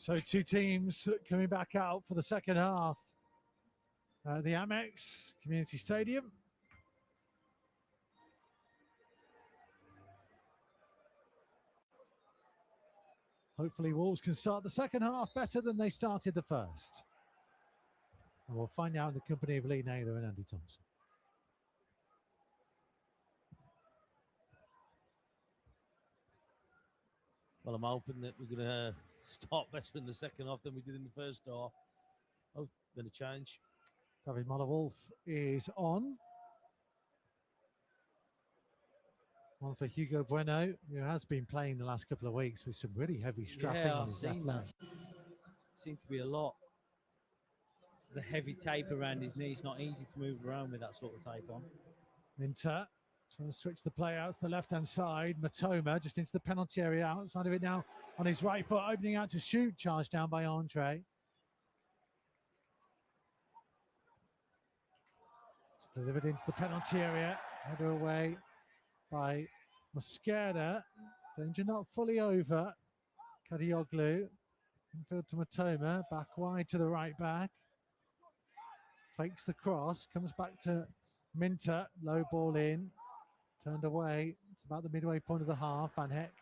So two teams coming back out for the second half. The Amex Community Stadium. Hopefully Wolves can start the second half better than they started the first. And we'll find out in the company of Lee Naylor and Andy Thompson. Well, I'm hoping that we're going to start better in the second half than we did in the first half. Oh, bit of change. David Muller-Wolf is on. One for Hugo Bueno, who has been playing the last couple of weeks with some really heavy strapping on his left leg. Seems to be a lot. The heavy tape around his knee is not easy to move around with that sort of tape on. Minter trying to switch the play out to the left-hand side. Matoma just into the penalty area, outside of it now on his right foot, opening out to shoot. Charged down by Andre. It's delivered into the penalty area. Header away by Mosquera. Danger not fully over. Kadioglu. Infield to Matoma. Back wide to the right back. Fakes the cross. Comes back to Minter. Low ball in. Turned away. It's about the midway point of the half. Van Heck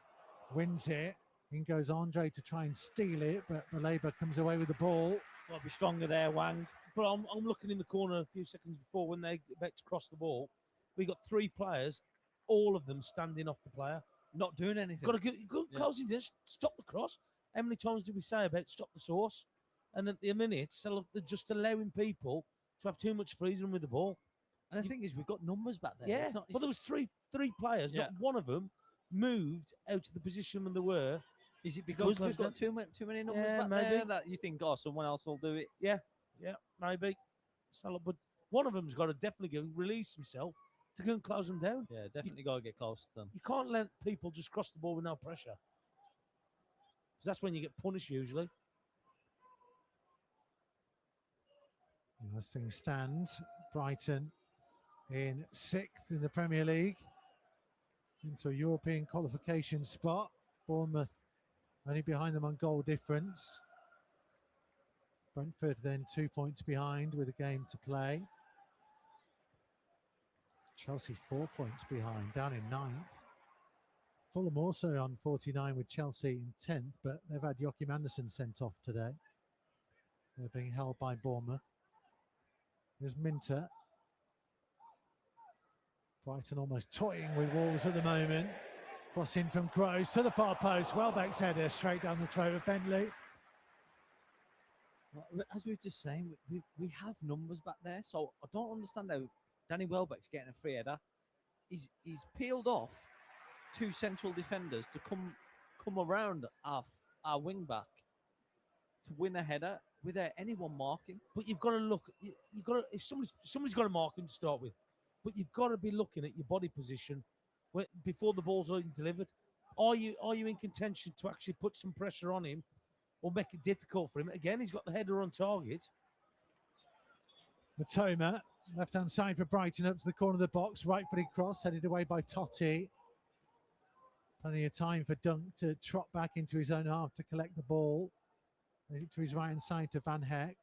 wins it. In goes Andre to try and steal it, but Baleba comes away with the ball. Got to be stronger there, Wang. But I'm looking in the corner a few seconds before when they about to cross the ball. We got three players, all of them standing off the player. Not doing anything. Got to go close him down, stop the cross. How many times did we say about stop the source? And at the minute, so they're just allowing people to have too much freedom with the ball. And the thing is, we've got numbers back there. Yeah, well, there was three players. Yeah. Not one of them moved out of the position when they were. Is it because we've got too many numbers back maybe. there that you think, oh, someone else will do it? Yeah, maybe. So, but one of them's got to definitely go release himself to go and close them down. Yeah, definitely got to get close to them. You can't let people just cross the ball with no pressure. Because that's when you get punished usually. As things stand, Brighton in 6th in the Premier League into a European qualification spot. Bournemouth only behind them on goal difference. Brentford then 2 points behind with a game to play. Chelsea 4 points behind, down in 9th. Fulham also on 49 with Chelsea in 10th, but they've had Joachim Andersen sent off today. They're being held by Bournemouth. There's Minter. Brighton almost toying with Wolves at the moment. Cross in from Gross to the far post. Welbeck's header straight down the throat of Bentley. As we were just saying, we have numbers back there, so I don't understand how Danny Welbeck's getting a free header. He's peeled off two central defenders to come around our wing back to win a header without anyone marking. But you've got to look. You've got to, if somebody's got to mark him to start with, but you've got to be looking at your body position before the ball's even delivered. Are you in contention to actually put some pressure on him or make it difficult for him? Again, he's got the header on target. Matoma, left-hand side for Brighton, up to the corner of the box. Right-footed cross, headed away by Totti. Plenty of time for Dunk to trot back into his own half to collect the ball. To his right-hand side to Van Heck.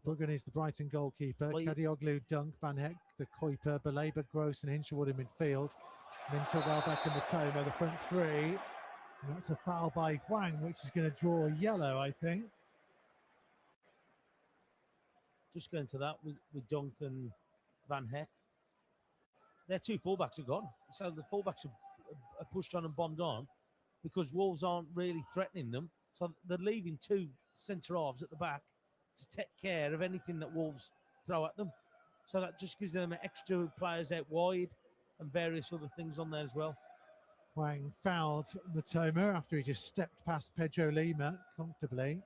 Bruggen is the Brighton goalkeeper. Kadioglu, Dunk, Van Heck, the Kuiper, Baleba, Gross and Hinshelwood in midfield. Minter, Welbeck and Matoma, the front three. And that's a foul by Wang, which is going to draw a yellow, I think. Just going to that with Dunk and Van Heck. Their two fullbacks are gone. So the fullbacks are pushed on and bombed on because Wolves aren't really threatening them. So they're leaving two centre-halves at the back to take care of anything that Wolves throw at them. So that just gives them extra players out wide and various other things on there as well. Wang fouled Matoma after he just stepped past Pedro Lima comfortably.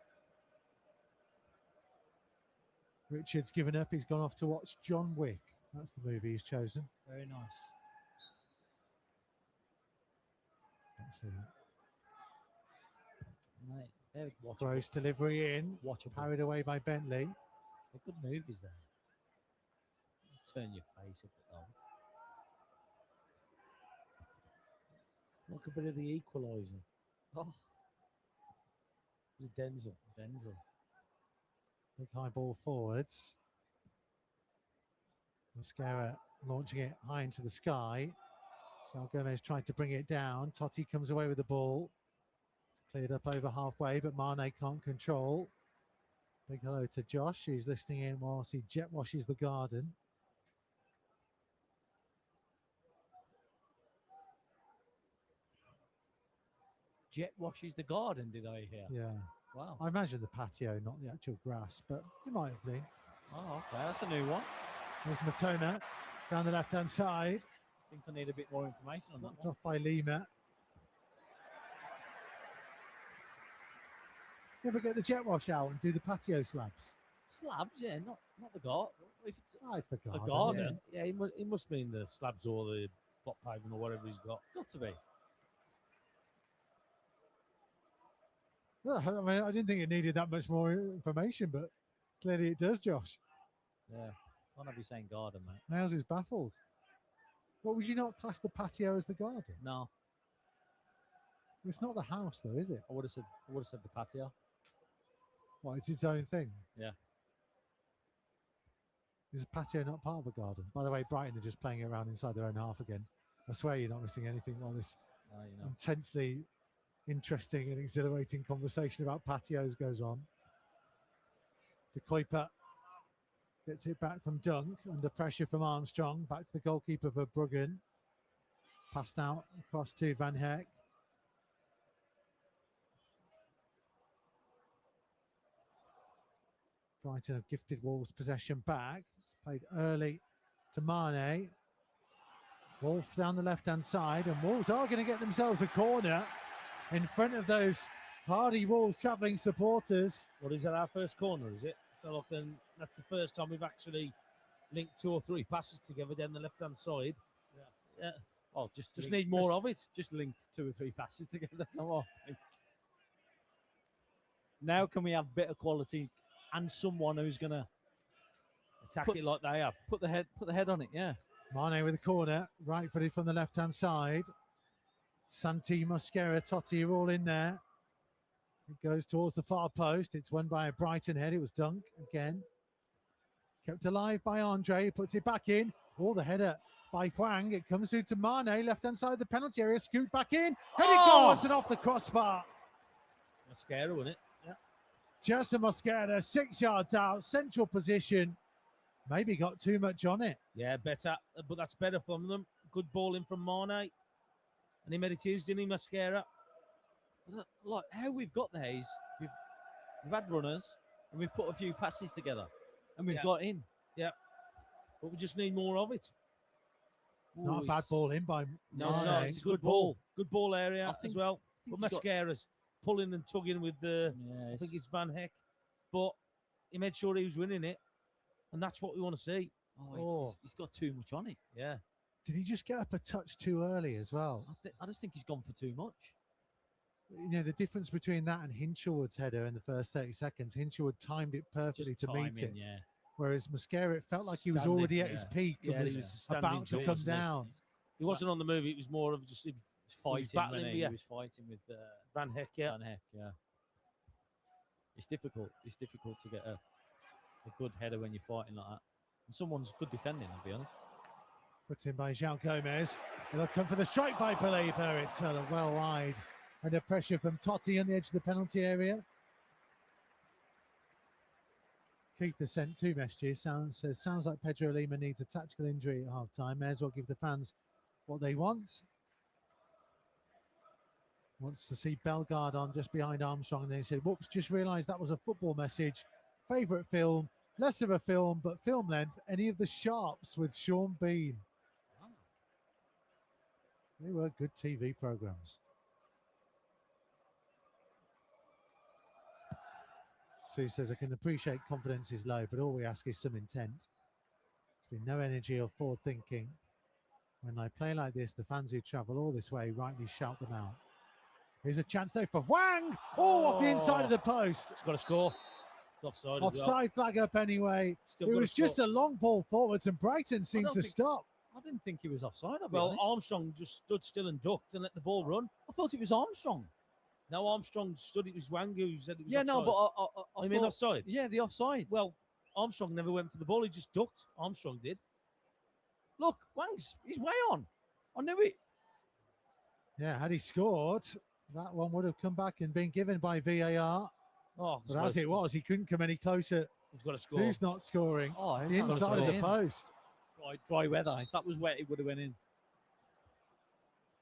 Richard's given up. He's gone off to watch John Wick. That's the movie he's chosen. Very nice. Excellent. Mate, Gross delivery in. Watchable. Carried away by Bentley. A good move is there. Turn your face up at those. Like a bit of the equaliser. Oh. Denzel. Big high ball forwards. Mascara launching it high into the sky. Sal Gomez tried to bring it down. Totti comes away with the ball. It's cleared up over halfway, but Mane can't control. Big hello to Josh, who's listening in whilst he jet washes the garden. Jet washes the garden, did I hear? Yeah. Wow. I imagine the patio, not the actual grass, but it might have been. Oh, okay. That's a new one. There's Matona down the left-hand side. I think I need a bit more information on that Knocked one. off by Lima. Never get the jet wash out and do the patio slabs. Slabs, yeah, not the garden. If it's It's the garden. a garden, Yeah, he must mean the slabs or the block pavement or whatever he's got. got to be. I mean, I didn't think it needed that much more information, but clearly it does, Josh. Yeah, can't have you saying garden, mate. Nails is baffled. What, would you not class the patio as the garden? No, It's not the house, though, is it? I would have said the patio. Well, it's its own thing. Yeah. Is a patio not part of a garden? By the way, Brighton are just playing it around inside their own half again. I swear you're not missing anything while this intensely interesting and exhilarating conversation about patios goes on. De Kuiper gets it back from Dunk, under pressure from Armstrong. Back to the goalkeeper for Bruggen. Passed out across to Van Heck. Brighton have gifted Wolves possession back. It's played early to Mane. Wolf down the left-hand side, and Wolves are going to get themselves a corner in front of those hardy Wolves travelling supporters. What is that, our first corner, is it? So look, then that's the first time we've actually linked 2 or 3 passes together down the left-hand side. Yeah. Oh, just need more of it. Just linked 2 or 3 passes together. That's all I think. Now can we have better quality and someone who's gonna attack it like they have? Put the head on it. Yeah. Mane with a corner, right footed from the left-hand side. Santi, Mosquera, Totti are all in there. It goes towards the far post. It's won by a Brighton head. It was Dunk again. Kept alive by Andre. Puts it back in. Oh, the header by Huang. It comes through to Mane, left-hand side of the penalty area. Scoot back in. Headed goals and off the crossbar. Mosquera, wasn't it? Yeah. Just a Mosquera, 6 yards out, central position. Maybe got too much on it. Yeah, better. But that's better from them. Good ball in from Mane. And he made it his, didn't he, Mosquera? Like how we've got there is we've had runners and we've put a few passes together and we've got in. Yeah. But we just need more of it. It's not a bad ball in by No, it's not. It's a good ball. Good ball area as well. But he's got- Mosquera's pulling and tugging with the, I think it's Van Heck. But he made sure he was winning it. And that's what we want to see. He's got too much on it. Yeah. Did he just get up a touch too early as well? I just think he's gone for too much. You know, the difference between that and Hinshelwood's header in the first 30 seconds, Hinshelwood timed it perfectly to meet it. Yeah. Whereas Mosquera, it felt like he was Standing, already at his peak Yeah, and he was was standing about to tall, come wasn't he? down. He wasn't on the move. It was more of just he was battling. He Yeah. was fighting with Van Heck, yeah. Van Heck, yeah. It's difficult. It's difficult to get a good header when you're fighting like that. And someone's good defending, I'll be honest. Put in by João Gomez. It'll come for the strike by Palaipa. It's well wide. Under pressure from Totti on the edge of the penalty area. Keith has sent 2 messages. Sounds like Pedro Lima needs a tactical injury at half-time. May as well give the fans what they want. Wants to see Bellegarde on just behind Armstrong. And then he said, whoops, just realised that was a football message. Favourite film, less of a film, but film length. Any of the Sharps with Sean Bean. They were good TV programmes. Sue says, I can appreciate confidence is low, but all we ask is some intent. There's been no energy or forward thinking. When I play like this, the fans who travel all this way rightly shout them out. Here's a chance though for Wang! Oh, off the inside of the post. It's got to score. It's offside. Offside flag up anyway. Still it got to was just score. a long ball forwards and Brighton seemed to stop. I didn't think he was offside. I'll be Well, honest. Armstrong just stood still and ducked and let the ball run. I thought it was Armstrong. No, Armstrong stood. It was Wang who said it was Yeah, offside. no, but I You mean thought- offside? Yeah, the offside. Well, Armstrong never went for the ball. He just ducked. Armstrong did. Look, he's way on. I knew it. Yeah, had he scored, that one would have come back and been given by VAR. Oh, but as it was, he couldn't come any closer. He's got to score. Who's not scoring? Oh, The inside of the post. Dry weather. If that was wet, it would have went in.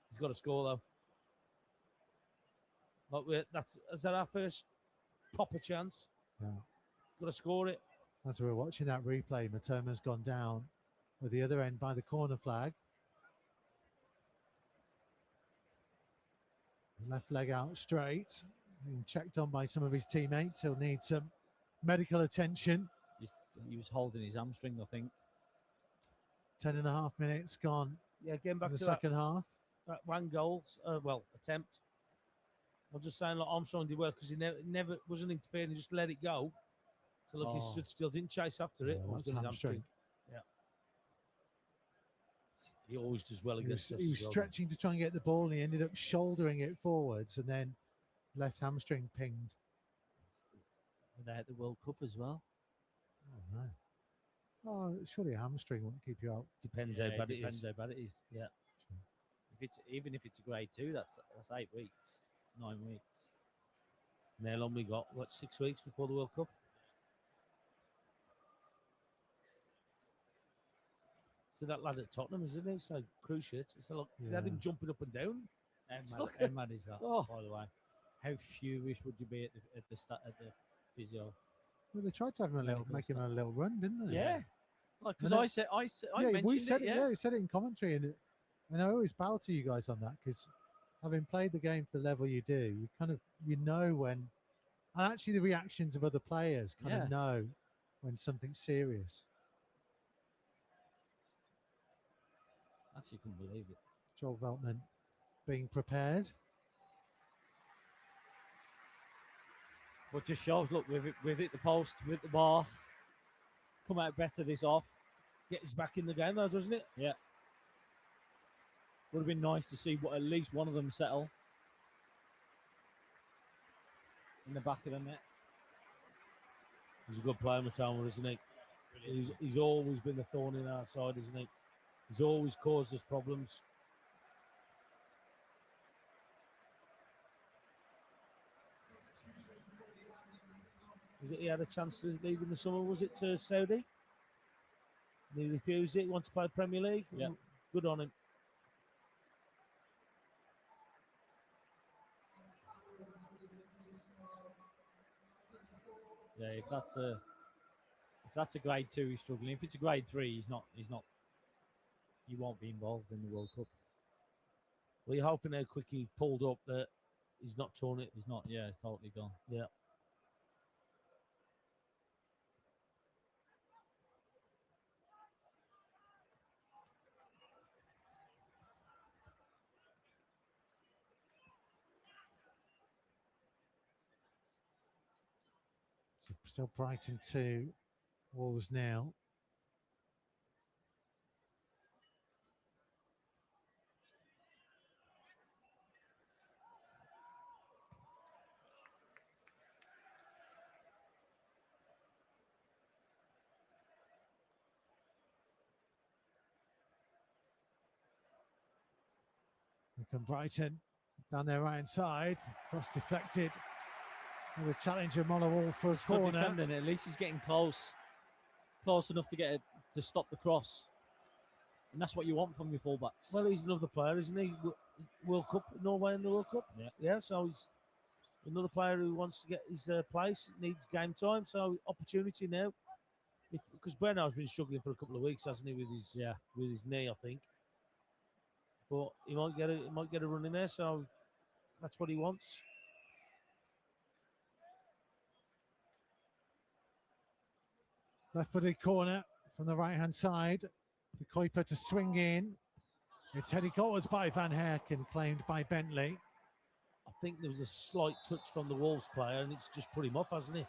He's got to score though. Like is that our first proper chance? Yeah. Got to score it. As we were watching that replay, Matoma's gone down with the other end by the corner flag. Left leg out straight. Being checked on by some of his teammates. He'll need some medical attention. He was holding his hamstring, I think. 10.5 minutes gone. Yeah, getting back in the to second half. That one goal, attempt. I'm just saying, like Armstrong did well because he never wasn't interfering. He just let it go. So look, he stood still, didn't chase after it. Yeah, Always that's done his hamstring. hamstring. Yeah. He always does well against us. He was as well. stretching to try and get the ball, and he ended up shouldering it forwards, and then left hamstring pinged. And they had the World Cup as well. Oh no! Oh, surely a hamstring wouldn't keep you out. Depends Yeah, how bad it depends is. how bad it is. Yeah. Even if it's a grade 2, that's 8 weeks, 9 weeks. And how long we got? What, 6 weeks before the World Cup? So that lad at Tottenham, isn't he? So cruciate. So look, they had him jumping up and down. How mad is that? Oh. By the way, how furious would you be at the physio? Well, they tried to have him make him a little run, didn't they? Yeah. Like, because And I mentioned we said it. it. Yeah, we said it in commentary, and I always bow to you guys on that because having played the game to the level you do, you know when, and actually the reactions of other players kind of know when something's serious. Actually, couldn't believe it. Joel Veltman being prepared. But just shows, look, we've hit the post, we've hit the bar. Come out better this off. Get us back in the game though, doesn't it? Yeah. Would have been nice to see at least one of them settle in the back of the net. He's a good player, Matoma, isn't he? He's always been the thorn in our side, isn't he? He's always caused us problems. He had a chance to leave in the summer, was it, to Saudi? And he refused it, wanted to play Premier League. Yeah. Good on him. Yeah, if that's a grade 2, he's struggling. If it's a grade 3, he's not. He won't be involved in the World Cup. Well, you're hoping how quick he pulled up that he's not torn it. He's not. Yeah, it's totally gone. Yeah. So still Brighton 2, Wolves now. Here come Brighton down their right hand side, cross deflected. And the challenger Mollowall for a He's good corner. defending. At least he's getting close enough to get to stop the cross, and that's what you want from your fullbacks. Well, he's another player, isn't he? World Cup, Norway in the World Cup. Yeah. Yeah, so he's another player who wants to get his place, needs game time, so opportunity now. Because Bernard's been struggling for a couple of weeks, hasn't he, with his knee, I think. But he might get a run in there, so that's what he wants. Left-footed corner from the right-hand side. The Kuiper to swing in. It's headed goalwards by Van Heck and claimed by Bentley. I think there was a slight touch from the Wolves player, and it's just put him off, hasn't he?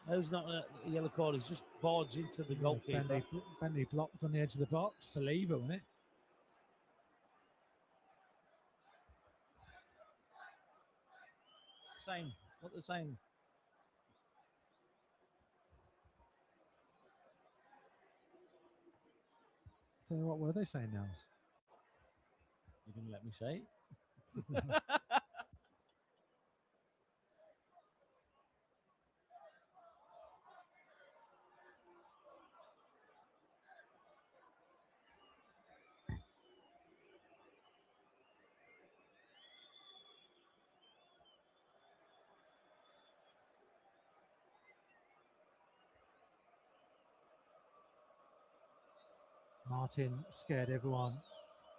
There's not a yellow card. He's just barged into the goalkeeper. Bentley blocked on the edge of the box. Believer, wasn't it? saying? What they're saying? Tell you what were they saying, Nels? You gonna let me say? Martin scared everyone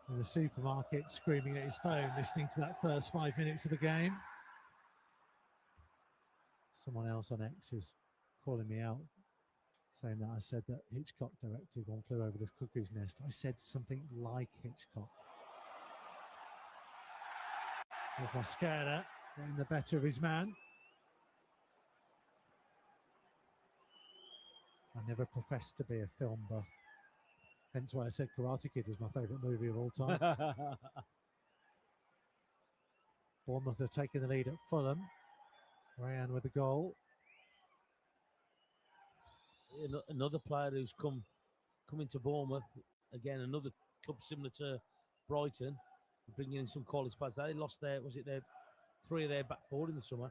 in the supermarket, screaming at his phone, listening to that first 5 minutes of the game. Someone else on X is calling me out, saying that I said that Hitchcock directed One Flew Over the Cuckoo's Nest. I said something like Hitchcock. There's Mosquera getting the better of his man. I never professed to be a film buff. Hence why I said Karate Kid was my favourite movie of all time. Bournemouth have taken the lead at Fulham. Ryan with the goal. Another player who's come into Bournemouth. Again, another club similar to Brighton, bringing in some quality players. They lost their 3 of their back forward in the summer.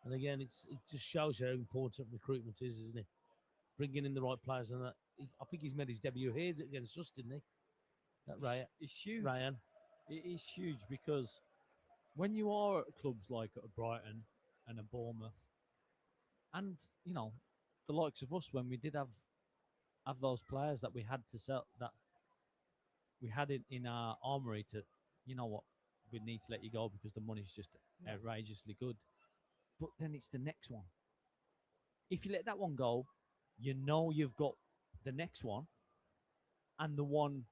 And again, it just shows you how important recruitment is, isn't it? Bringing in the right players. And that, I think he's made his debut here against us, didn't he? That Ryan. It's huge. Ryan. It is huge because when you are at clubs like a Brighton and a Bournemouth, and you know the likes of us, when we did have those players that we had to sell, that we had it in our armory to, you know what, we need to let you go because the money's just outrageously good. But then it's the next one. If you let that one go, you know you've got the next one and the one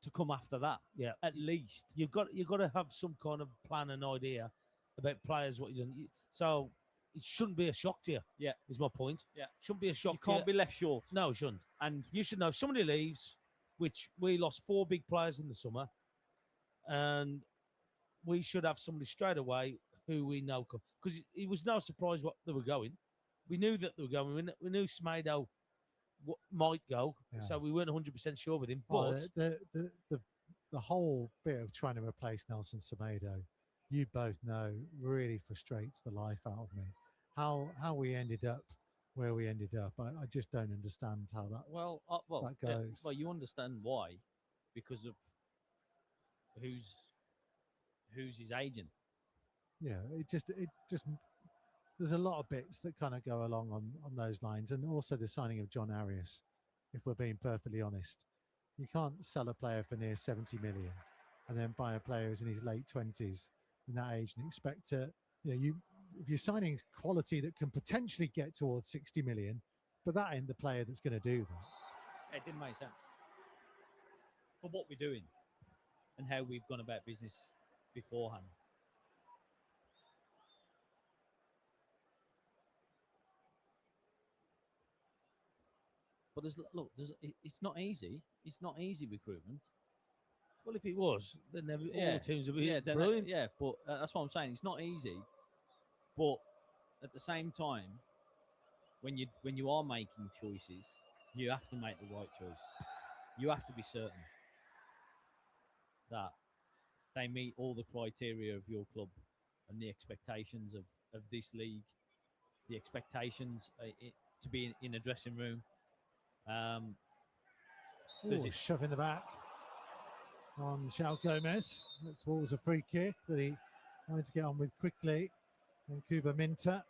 to come after that. Yeah, at least you've got to have some kind of plan and idea about players, what you're doing. So it shouldn't be a shock to you. Yeah, is my point. Yeah, shouldn't be a shock. You can't be left short. No, it shouldn't. And you should know if somebody leaves, which we lost 4 big players in the summer, and we should have somebody straight away who we know, because it was no surprise what they were going. We knew that they were going. We knew Smedo might go, so we weren't 100% sure with him. But the whole bit of trying to replace Nelson Semedo, you both know, really frustrates the life out of me. How we ended up where we ended up, I just don't understand how that that goes. Well, you understand why, because of who's his agent. Yeah, it just there's a lot of bits that kind of go along on those lines, and also the signing of John Arias. If we're being perfectly honest, you can't sell a player for near 70 million and then buy a player who's in his late 20s in that age and expect to, if you're signing quality that can potentially get towards 60 million, but that ain't the player that's going to do that. It didn't make sense for what we're doing and how we've gone about business beforehand. But it's not easy. It's not easy recruitment. Well, if it was, then all the teams would be brilliant. But that's what I'm saying. It's not easy. But at the same time, when you are making choices, you have to make the right choice. You have to be certain that they meet all the criteria of your club and the expectations of this league, the expectations to be in a dressing room. Shove in the back on Shao Gomez. That's Wolves a free kick that he wanted to get on with quickly. And Kuba Minta.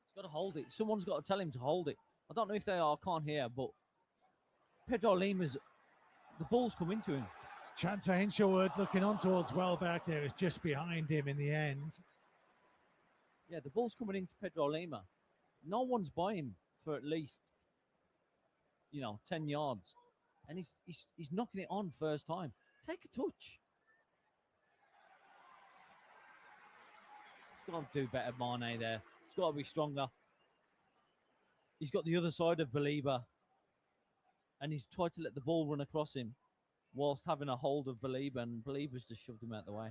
He's got to hold it. Someone's got to tell him to hold it. I don't know if they are. I can't hear, but Pedro Lima's, the ball's come into him. Chance for Hinshelwood looking on towards Welbeck there. It's just behind him in the end. Yeah, the ball's coming into Pedro Lima. No one's by him for at least, 10 yards. And he's knocking it on first time. Take a touch. got to do better, Mane, there. He's got to be stronger. He's got the other side of Belieber, and he's tried to let the ball run across him whilst having a hold of Belieber, and Belieber's just shoved him out of the way.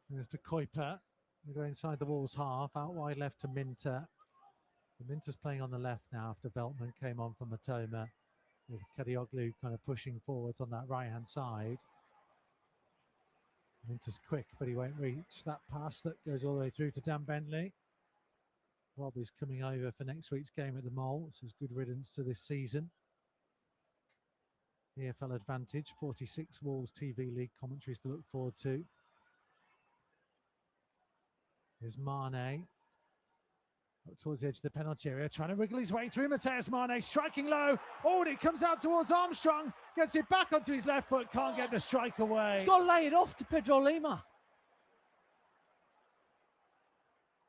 There's to Kuiper. We go inside the Wolves half, out wide left to Minter. Minter's playing on the left now after Veltman came on for Matoma, with Kadioglu kind of pushing forwards on that right-hand side. Minter's quick, but he won't reach that pass that goes all the way through to Dan Bentley. Robbie's coming over for next week's game at the Mole. This is good riddance to this season. EFL Advantage, 46 Wolves TV League commentaries to look forward to. Here's Mane. Up towards the edge of the penalty area, trying to wriggle his way through. Mateus Mane striking low. Oh, and it comes out towards Armstrong. Gets it back onto his left foot. Can't get the strike away. He's got to lay it off to Pedro Lima.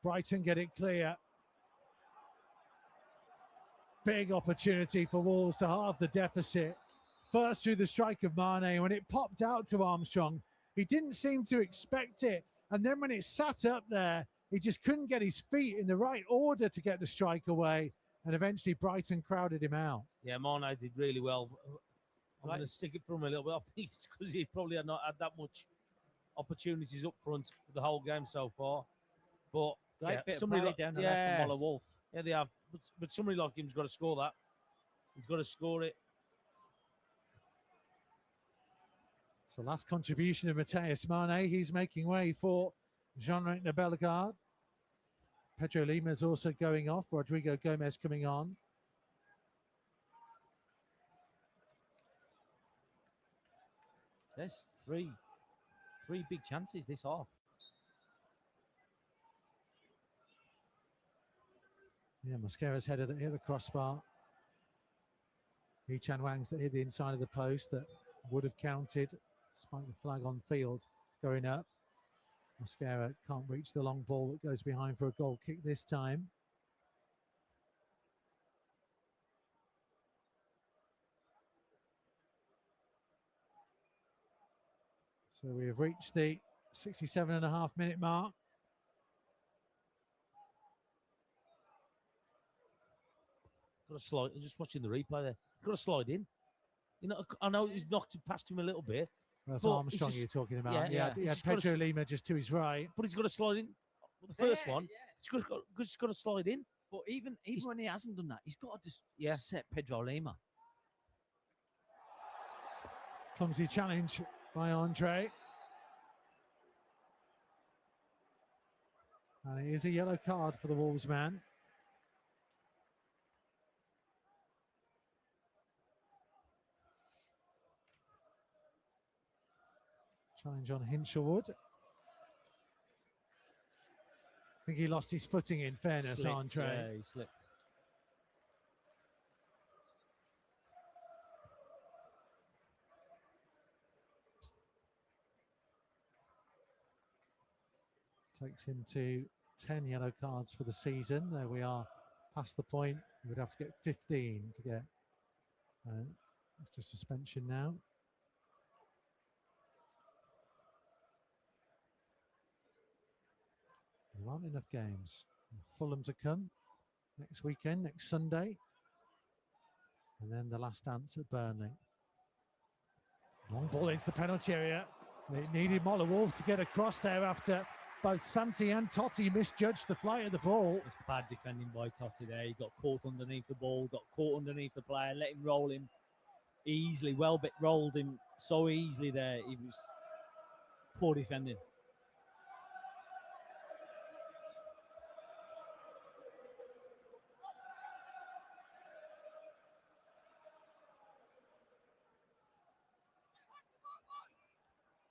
Brighton get it clear. Big opportunity for Wolves to halve the deficit. First through the strike of Mane. When it popped out to Armstrong, he didn't seem to expect it. And then when it sat up there, he just couldn't get his feet in the right order to get the strike away. And eventually Brighton crowded him out. Yeah, Mane did really well. I'm going to stick it for him a little bit. I think it's because he probably had not had that much opportunities up front for the whole game so far. But Great bit of play down the left from Waller Wolf. Yeah, they have. But somebody like him's got to score that. He's got to score it. So last contribution of Mateus Mane. He's making way for Jean-René Bellegarde. Pedro Lima is also going off. Rodrigo Gomez coming on. There's three big chances this half. Yeah, Mosquera's header that hit the crossbar. Chan Wang's that hit the inside of the post that would have counted, despite the flag on field going up. Mosquera can't reach the long ball that goes behind for a goal kick this time. So we have reached the 67.5-minute mark. Got to slide. Just watching the replay there. He's got to slide in. You know, I know he's knocked it past him a little bit. That's Armstrong you're talking about. Yeah, Pedro Lima just to his right. But he's got to slide in. The first one, he's got to slide in. But even when he hasn't done that, he's got to just set Pedro Lima. Clumsy challenge by Andre. And it is a yellow card for the Wolves man. Challenge on Hinshelwood. I think he lost his footing in fairness, Andre. Yeah, he slipped. Takes him to 10 yellow cards for the season. There we are past the point. We would have to get 15 to get just suspension now. There aren't enough games. Fulham to come next weekend, next Sunday. And then the last dance at Burnley. Long ball into the penalty area. It needed Moller Wolf to get across there after both Santi and Totti misjudged the flight of the ball. It's bad defending by Totti there. He got caught underneath the ball, got caught underneath the player, let him roll him easily. Welbeck rolled him so easily there. He was poor defending.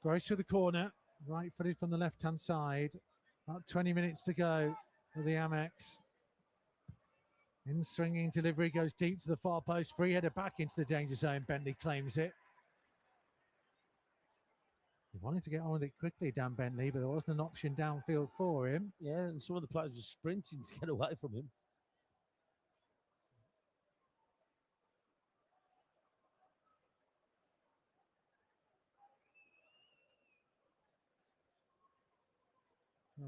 Gross through the corner, right footed from the left-hand side. About 20 minutes to go for the Amex. In swinging delivery, goes deep to the far post. Free header back into the danger zone. Bentley claims it. He wanted to get on with it quickly, Dan Bentley, but there wasn't an option downfield for him. Yeah, and some of the players were sprinting to get away from him.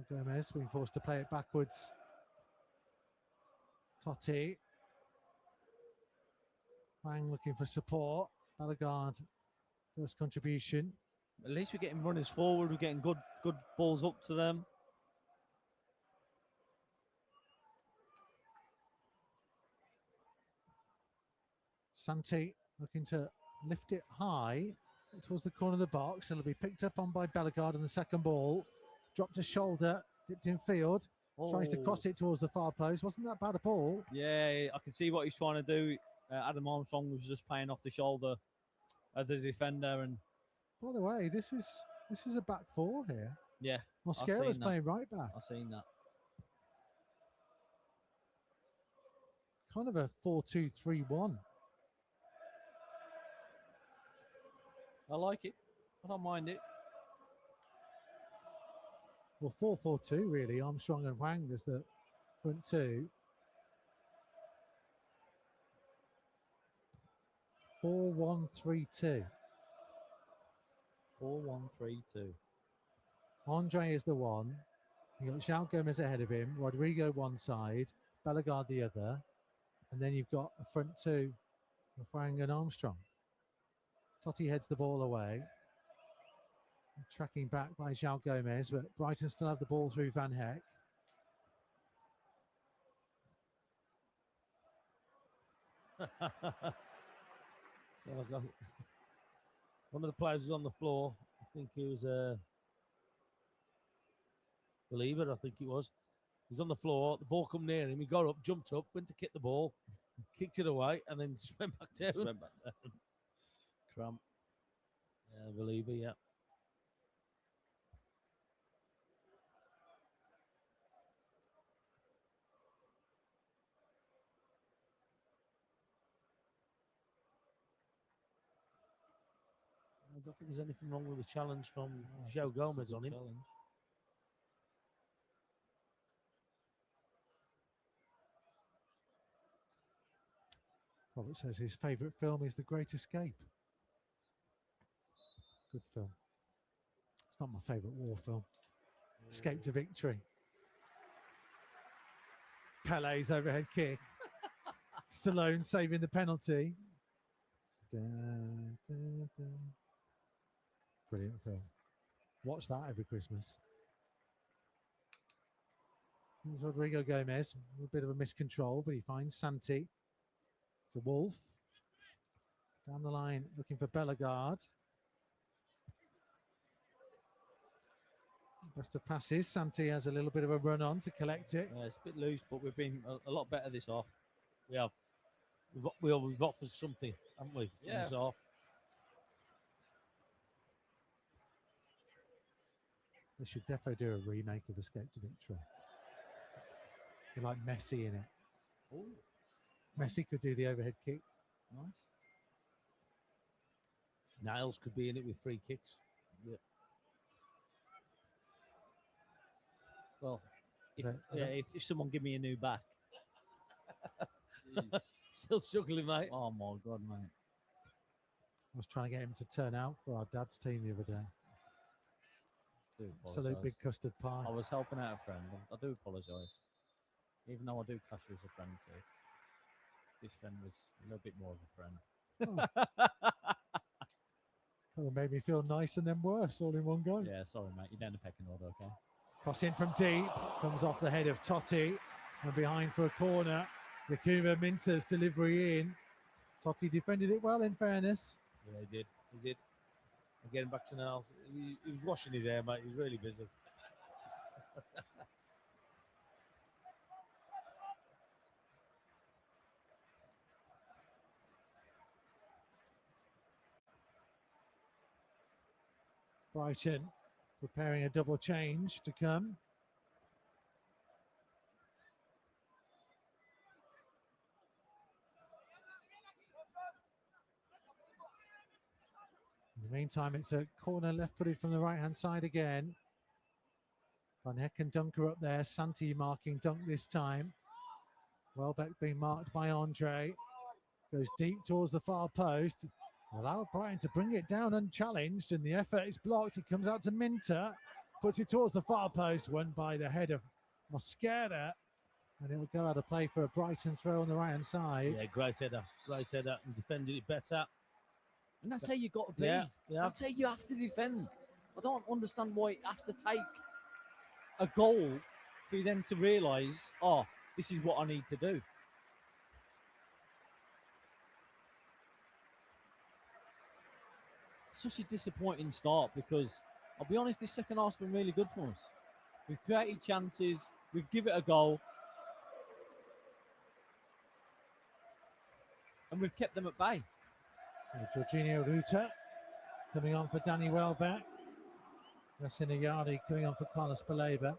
Gomez being forced to play it backwards. Totti. Wang looking for support. Bellegarde, first contribution. At least we're getting runners forward. We're getting good balls up to them. Santi looking to lift it high towards the corner of the box. It'll be picked up on by Bellegarde on the second ball. Dropped a shoulder, dipped in field. Tries to cross it towards the far post. Wasn't that bad a ball? Yeah, I can see what he's trying to do. Adam Armstrong was just playing off the shoulder of the defender. And by the way, this is a back four here. Yeah, Mosquera's playing right back. I've seen that. Kind of a 4-2-3-1. I like it. I don't mind it. Well, 4-4-2 really. Armstrong and Wang as the front two. 4-1-3-2. 4-1-3-2. Andre is the one. You've got João Gomez ahead of him. Rodrigo one side. Bellegarde the other. And then you've got a front two of Wang and Armstrong. Totti heads the ball away. Tracking back by João Gomez, but Brighton still have the ball through Van Heck. So one of the players was on the floor. I think it was Believer, I think it was. He was on the floor. The ball come near him. He got up, jumped up, went to kick the ball, kicked it away, and then just went back down. Cramp. Yeah, Believer, yeah. I don't think there's anything wrong with the challenge from João Gomez on him. Robert says his favourite film is The Great Escape. Good film. It's not my favourite war film. Escape to Victory. Pele's overhead kick. Stallone saving the penalty. Dun, dun, dun. Brilliant film. Watch that every Christmas. Here's Rodrigo Gomez. A bit of a miscontrol, but he finds Santi. To Wolf. Down the line, looking for Bellegarde. Best of passes. Santi has a little bit of a run on to collect it. It's a bit loose, but we've been a lot better this off. We have. We've offered something, haven't we? Yeah. This off. They should definitely do a remake of Escape to Victory. They like Messi in it. Ooh. Messi could do the overhead kick. Nice. Niles could be in it with free kicks. Yeah. Well, if someone give me a new back. Jeez. Still struggling, mate. Oh my God, mate. I was trying to get him to turn out for our dad's team the other day. Absolute big custard pie. I was helping out a friend. I do apologise. Even though I do class you as a friend too. This friend was a little bit more of a friend. Kind of made me feel nice and then worse all in one go. Yeah, sorry, mate. You're down the pecking order, okay? Cross in from deep. Comes off the head of Totti. And behind for a corner. Yakuma Minta's delivery in. Totti defended it well, in fairness. Yeah, he did. He did. I'm getting back to Niles. He was washing his hair, mate. He was really busy. Brighton preparing a double change to come. In the meantime, it's a corner left-footed from the right-hand side again. Van Heck and Dunker up there. Santi marking Dunk this time. Welbeck being marked by Andre. Goes deep towards the far post. Allow Brighton to bring it down unchallenged, and the effort is blocked. It comes out to Minter. puts it towards the far post, won by the head of Mosquera, and it will go out of play for a Brighton throw on the right-hand side. Yeah, great header, and defended it better. And that's how you got to be. Yeah. That's how you have to defend. I don't understand why it has to take a goal for you then to realise, oh, this is what I need to do. Such a disappointing start because, I'll be honest, this second half's been really good for us. We've created chances, we've given it a goal, and we've kept them at bay. So Jorginho Ruta coming on for Danny Welbeck. Yasin Ayadi coming on for Carlos Baleba.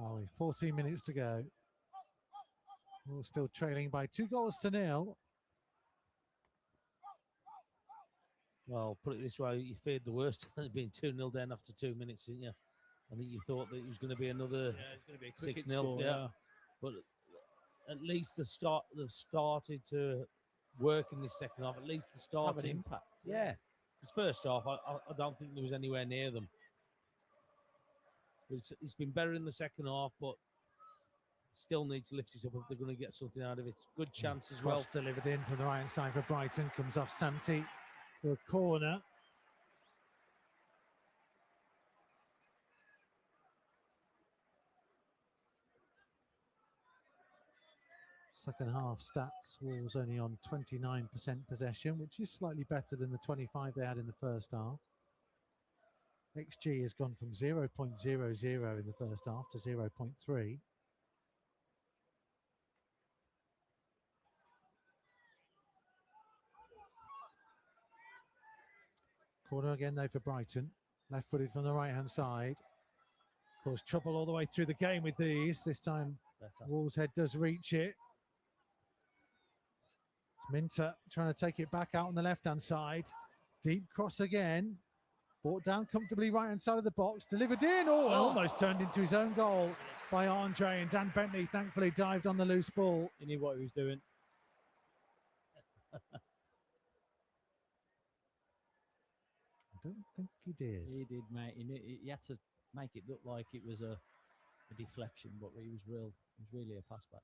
Oh, 14 minutes to go. We're still trailing by 2-0. Well, put it this way, you feared the worst. It been 2-0 down after 2 minutes, didn't you? I think you thought that it was going to be another 6-0. Yeah. But at least they've started to work in this second half. At least the start Have an impact. Yeah. Because first half, I don't think there was anywhere near them. It's been better in the second half, but still need to lift it up if they're going to get something out of it. Good chance as well. Cross delivered in from the right-hand side for Brighton. Comes off Santi for a corner. Second half stats, Wolves only on 29% possession, which is slightly better than the 25 they had in the first half. XG has gone from 0.00 in the first half to 0.3. Corner again though for Brighton. Left-footed from the right-hand side. Of course, trouble all the way through the game with these. This time, Wolves' head does reach it. It's Minter trying to take it back out on the left-hand side. Deep cross again. Brought down comfortably right-hand side of the box. Delivered in. Oh, almost turned into his own goal by Andre. And Dan Bentley thankfully dived on the loose ball. He knew what he was doing. I don't think he did. He did, mate. He had to make it look like it was a deflection, but it was real. It was really a pass back.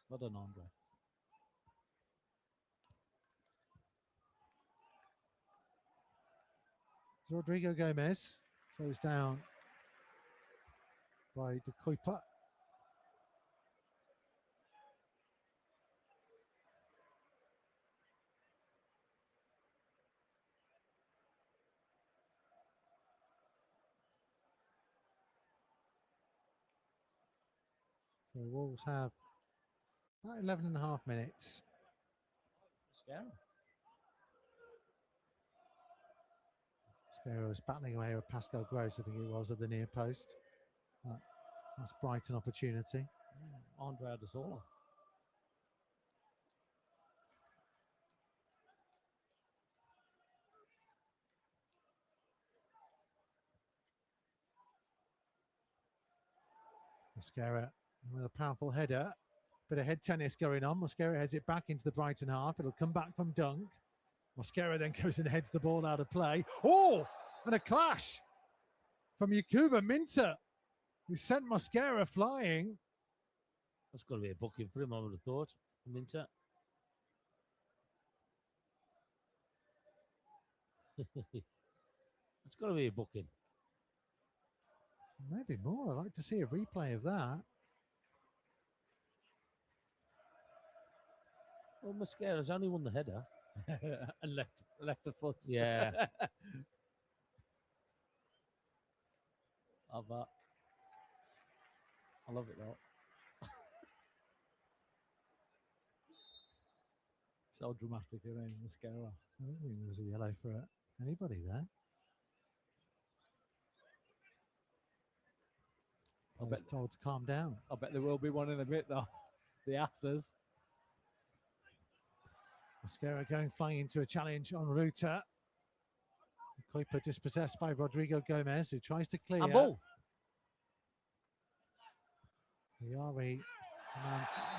Well done, Andre. Rodrigo Gomez throws down by De Kuyper. So Wolves have about 11 and a half minutes. Scary. Scary was battling away with Pascal Gross, I think it was, at the near post. That's Brighton opportunity. Andre had us all. Mosquera with a powerful header. Bit of head tennis going on. Mosquera heads it back into the Brighton half. It'll come back from Dunk. Mosquera then goes and heads the ball out of play. Oh, and a clash from Yakuba Minter, who sent Mosquera flying. That's got to be a booking for him, I would have thought, Minter. That's got to be a booking. Maybe more. I'd like to see a replay of that. Well, Mosquera's only won the header. And left the foot. Yeah. Love that. I love it though. So dramatic around Mascara. I don't think there was a yellow for anybody there. I was told to calm down. I bet there will be one in a bit, though. The afters. Mascara going flying into a challenge on Ruta. Kuiper dispossessed by Rodrigo Gomez, who tries to clear. And ball. Yari,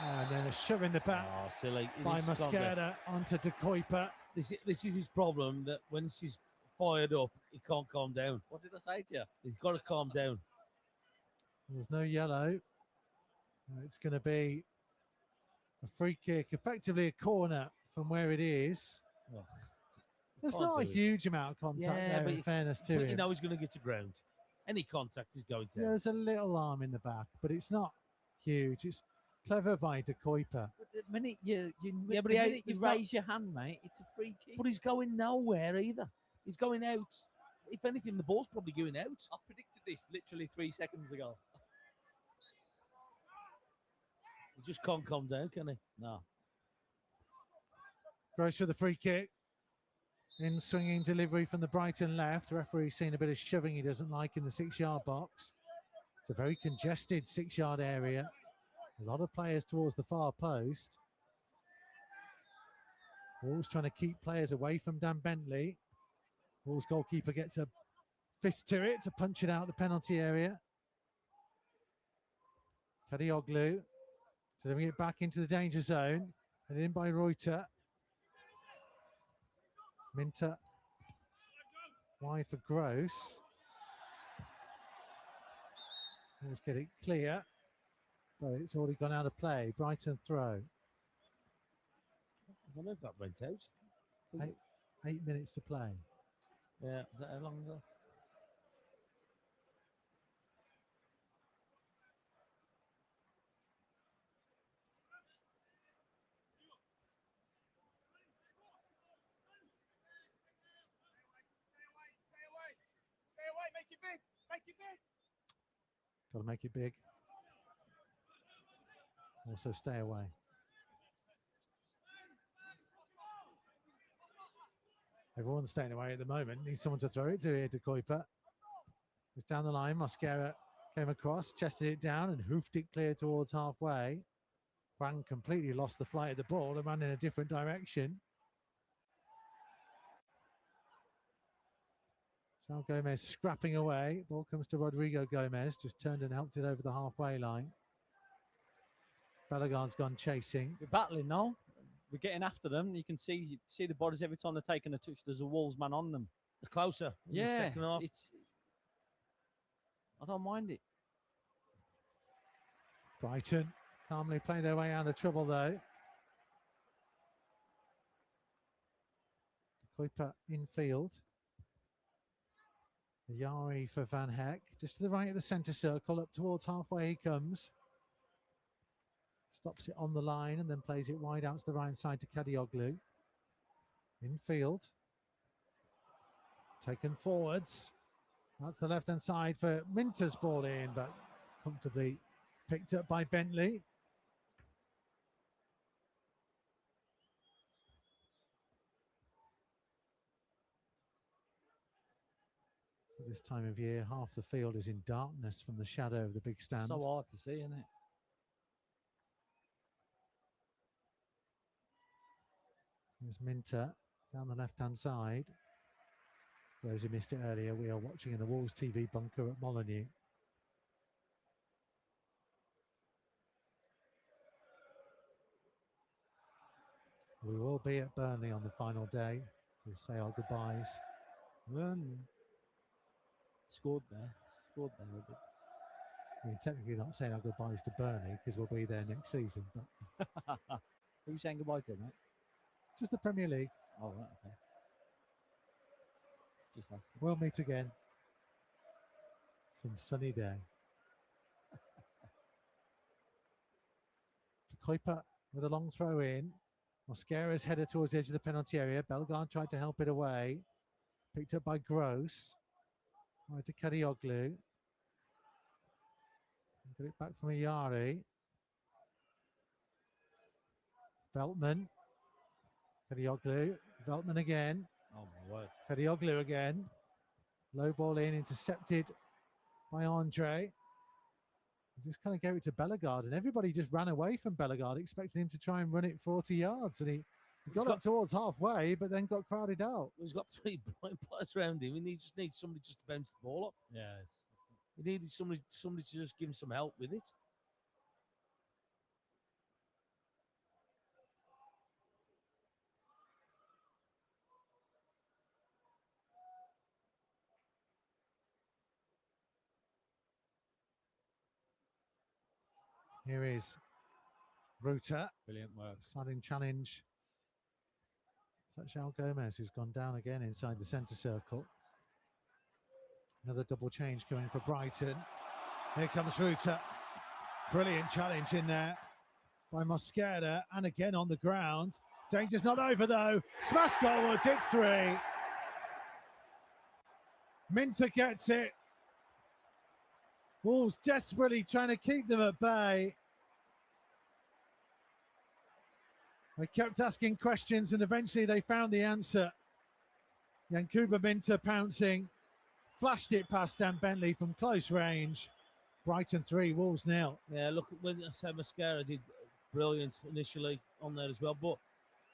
and then a shove in the back silly. by Mosquera onto De Kuiper. This is his problem, that when she's fired up, he can't calm down. What did I say to you? He's got to calm down. There's no yellow. It's going to be a free kick, effectively a corner from where it is. Oh, There's can't not a do it. huge amount of contact there, but in fairness to but him. you know he's going to get to ground. Any contact is going to. There's a little arm in the back, but it's not huge. It's clever by De Kuiper. But the minute you Yeah, but the he- minute you he's not- raise your hand, mate, it's a free kick. But he's going nowhere either. He's going out. If anything, the ball's probably going out. I predicted this literally 3 seconds ago. He just can't calm down, can he? No. Goes for the free kick. In swinging delivery from the Brighton left. The referee's seen a bit of shoving he doesn't like in the 6-yard box. It's a very congested 6-yard area. A lot of players towards the far post. Wolves trying to keep players away from Dan Bentley. Wolves goalkeeper gets a fist to it to punch it out the penalty area. Kadioglu delivering it back into the danger zone. And in by Reuter. Minter. Wide for Gross. Let's get it clear. But it's already gone out of play. Brighton throw. I don't know if that went out. 8 minutes to play. Yeah, is that how long ago? Got to make it big. Also stay away. Everyone's staying away at the moment. Needs someone to throw it to here to Kuiper. It's down the line. Mosquera came across, chested it down and hoofed it clear towards halfway. Huang completely lost the flight of the ball and ran in a different direction. João Gomez scrapping away. Ball comes to Rodrigo Gomez. Just turned and helped it over the halfway line. Balogun's gone chasing. We're battling now. We're getting after them. You can see the bodies every time they're taking a touch. There's a Wolves man on them. The closer. In the Yeah, second half. I don't mind it. Brighton calmly play their way out of trouble though. Kuiper infield. Yari for Van Heck. Just to the right of the centre circle. Up towards halfway he comes. Stops it on the line and then plays it wide out to the right side to Kadioglu. Infield. Taken forwards. That's the left-hand side for Minter's ball in, but comfortably picked up by Bentley. So this time of year, half the field is in darkness from the shadow of the big stand. So hard to see, isn't it? There's Minter down the left-hand side. For those who missed it earlier, we are watching in the Wolves TV bunker at Molineux. We will be at Burnley on the final day to say our goodbyes. Scored there. We did. I mean, technically not saying our goodbyes to Burnley because we'll be there next season, but Who are you saying goodbye to, mate? just the Premier League. Oh, right, okay. Just asking. We'll meet again. Some sunny day. To Kuiper with a long throw in. Mosquera's headed towards the edge of the penalty area. Bellegarde tried to help it away. Picked up by Gross. Right to Kadioglu. Got it back from Ayari. Veltman. Fedioglu, Veltman again. Oh my word. Fedioglu again. Low ball in, intercepted by Andre. He just kind of gave it to Bellegarde, and everybody just ran away from Bellegarde, expecting him to try and run it 40 yards. And he got up towards halfway, but then got crowded out. He's got 3 players around him, and he just needs somebody just to bounce the ball off. Yes. He needed somebody to just give him some help with it. Here is Ruta. Brilliant work. Sudden challenge. Is that João Gomez, who's gone down again inside the centre circle? Another double change coming for Brighton. Here comes Ruta. Brilliant challenge in there by Mosquera, and again on the ground. Danger's not over though. Smash goalwards, it's 3. Minter gets it. Wolves desperately trying to keep them at bay. They kept asking questions and eventually they found the answer. Yankuba Minter pouncing, flashed it past Dan Bentley from close range. Brighton 3, Wolves 0. Yeah, look, when I say Mosquera did brilliant initially on there as well, but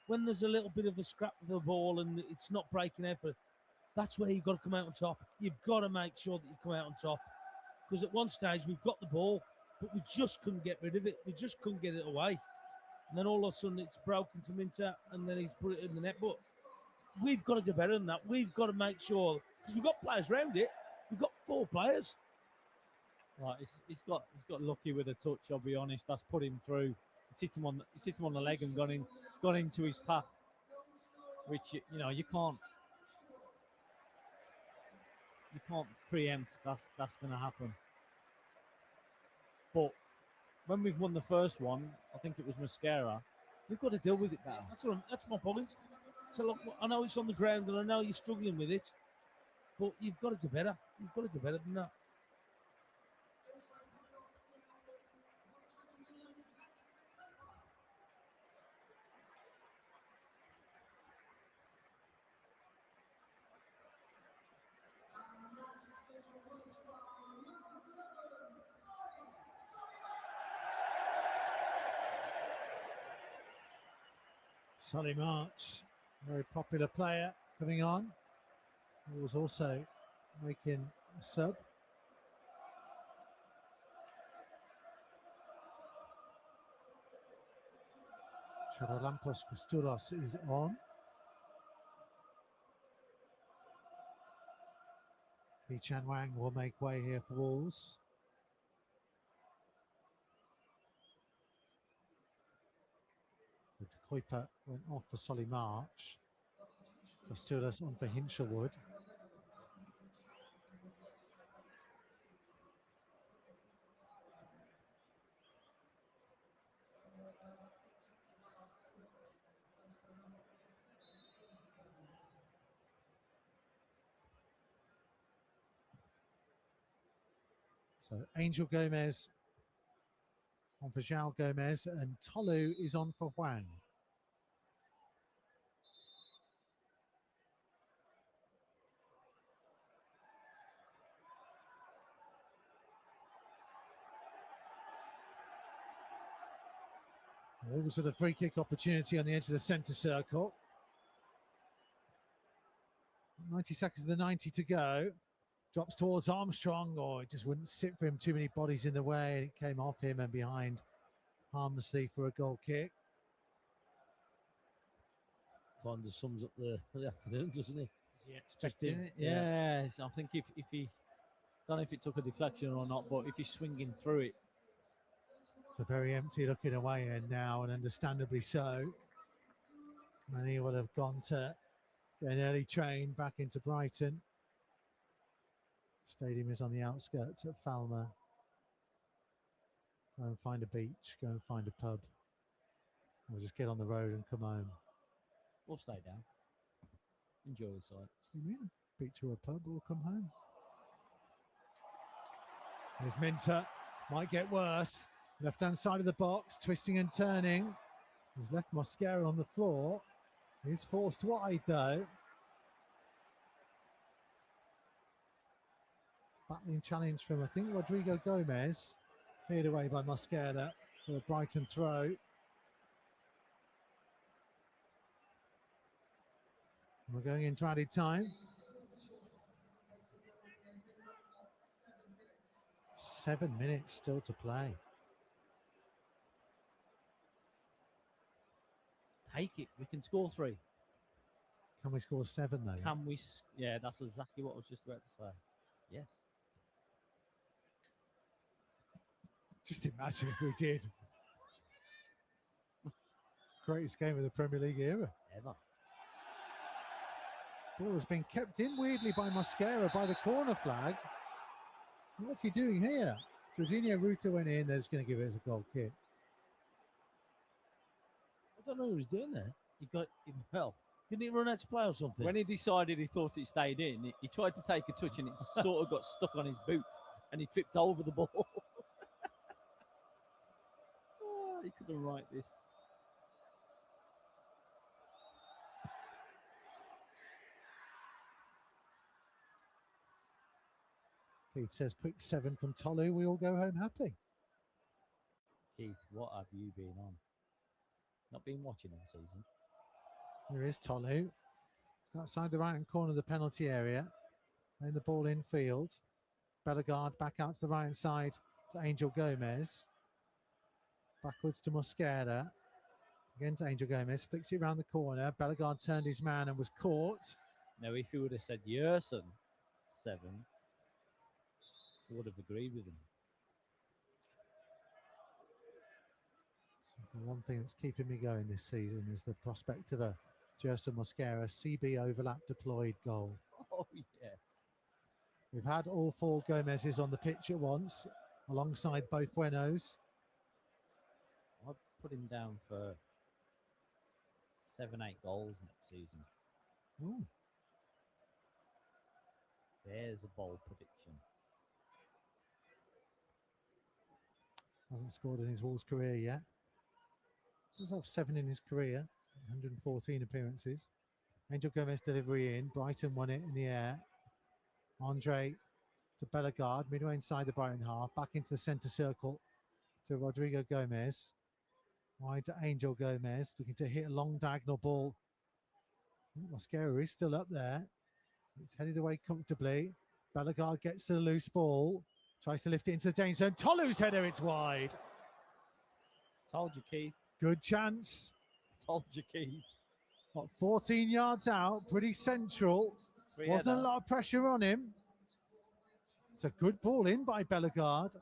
when there's a little bit of a scrap of the ball and it's not breaking effort, that's where you've got to come out on top. You've got to make sure that you come out on top. Because at one stage we've got the ball, but we just couldn't get rid of it. We just couldn't get it away. And then all of a sudden it's broken to Minter and then he's put it in the net. But we've got to do better than that. We've got to make sure, because we've got players around it. We've got 4 players. Right, he's got lucky with a touch. I'll be honest. That's put him through. It's hit him on the leg and gone into his path. Which you can't preempt. That's going to happen. But when we've won the first one, I think it was Mosquera. We've got to deal with it now. That's my point. So look, I know it's on the ground and I know you're struggling with it, but you've got to do better. You've got to do better than that. Solly March, very popular player coming on. He was also making a sub. Charalampos Kostoulos is on. Lee Chan Wang will make way here for Wolves. Kuiper went off for Solly March. Kostoulos on for Hinshelwood. So Angel Gomez on for João Gomez, and Tolu is on for Wang. Wolves with a free kick opportunity on the edge of the centre circle. 90 seconds of the 90 to go. Drops towards Armstrong. Oh, it just wouldn't sit for him. Too many bodies in the way. It came off him and behind harmlessly for a goal kick. Kind of sums up the afternoon, doesn't he? Is he expecting it? Yeah. Yes. I think if he, don't know if it took a deflection or not, but if he's swinging through it. It's a very empty looking away end now, and understandably so. Many would have gone to get an early train back into Brighton. Stadium is on the outskirts at Falmer. Go and find a beach, go and find a pub. Or just get on the road and come home. Or stay down. Enjoy the sights. What do you mean? Beach or a pub or come home. There's Minter. Might get worse. Left-hand side of the box, twisting and turning. He's left Mosquera on the floor. He's forced wide though. Battling challenge from, I think, Rodrigo Gomez. Cleared away by Mosquera for a Brighton throw. We're going into added time. 7 minutes still to play. Take it. We can score 3. Can we score 7 though? Can we? Yeah, that's exactly what I was just about to say. Yes. Just imagine if we did. Greatest game of the Premier League era. Ever. Ball has been kept in weirdly by Mosquera by the corner flag. What's he doing here? Jorginho Ruta went in. They're just going to give it as a goal kick. I don't know what he was doing there. He got well. Didn't he run out to play or something? When he decided he thought it stayed in, he tried to take a touch and it sort of got stuck on his boot and he tripped over the ball. Oh, he couldn't write this. Keith says quick 7 from Tolu. We all go home happy. Keith, what have you been on? Not been watching all season. Here is Tolu. It's outside the right-hand corner of the penalty area. Playing the ball in field. Bellegarde back out to the right-hand side to Angel Gomez. Backwards to Mosquera. Again to Angel Gomez. Flicks it around the corner. Bellegarde turned his man and was caught. Now, if he would have said Yerson 7, I would have agreed with him. So the one thing that's keeping me going this season is the prospect of a Gerson Mosquera CB overlap deployed goal. Oh, yes. We've had all 4 Gomez's on the pitch at once, alongside both Buenos. I'd put him down for 7-8 goals next season. Ooh. There's a bold prediction. Hasn't scored in his Wolves career yet. Does have 7 in his career, 114 appearances. Angel Gomez delivery in. Brighton won it in the air. Andre to Bellegarde, midway inside the Brighton half, back into the centre circle to Rodrigo Gomez. Wide to Angel Gomez, looking to hit a long diagonal ball. Mosquera is still up there. It's headed away comfortably. Bellegarde gets to the loose ball, tries to lift it into the danger zone. Tolu's header, it's wide. Told you, Keith. Good chance. Told you, Keith. What, 14 yards out, pretty central. Wasn't a lot of pressure on him. It's a good ball in by Bellegarde.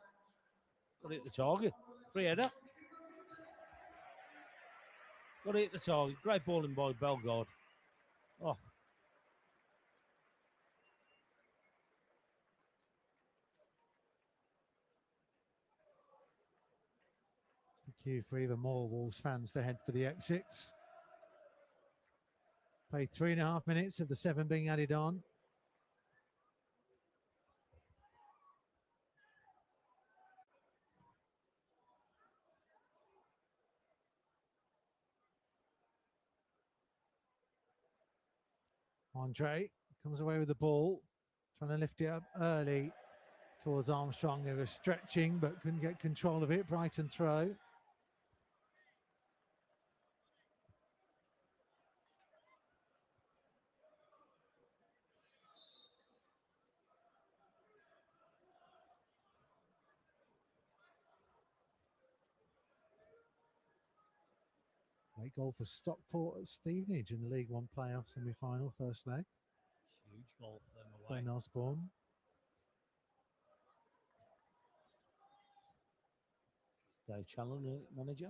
Got it at the target. Free header. Got it at the target. Great ball in by Bellegarde. Oh. It's the cue for even more Wolves fans to head for the exits. Played 3.5 minutes of the 7 being added on. Andre comes away with the ball, trying to lift it up early towards Armstrong. They were stretching but couldn't get control of it. Brighton throw. Late goal for Stockport at Stevenage in the League One playoff semi-final, first leg. Huge goal for them away. Ben Osborne. Dave Challen, manager.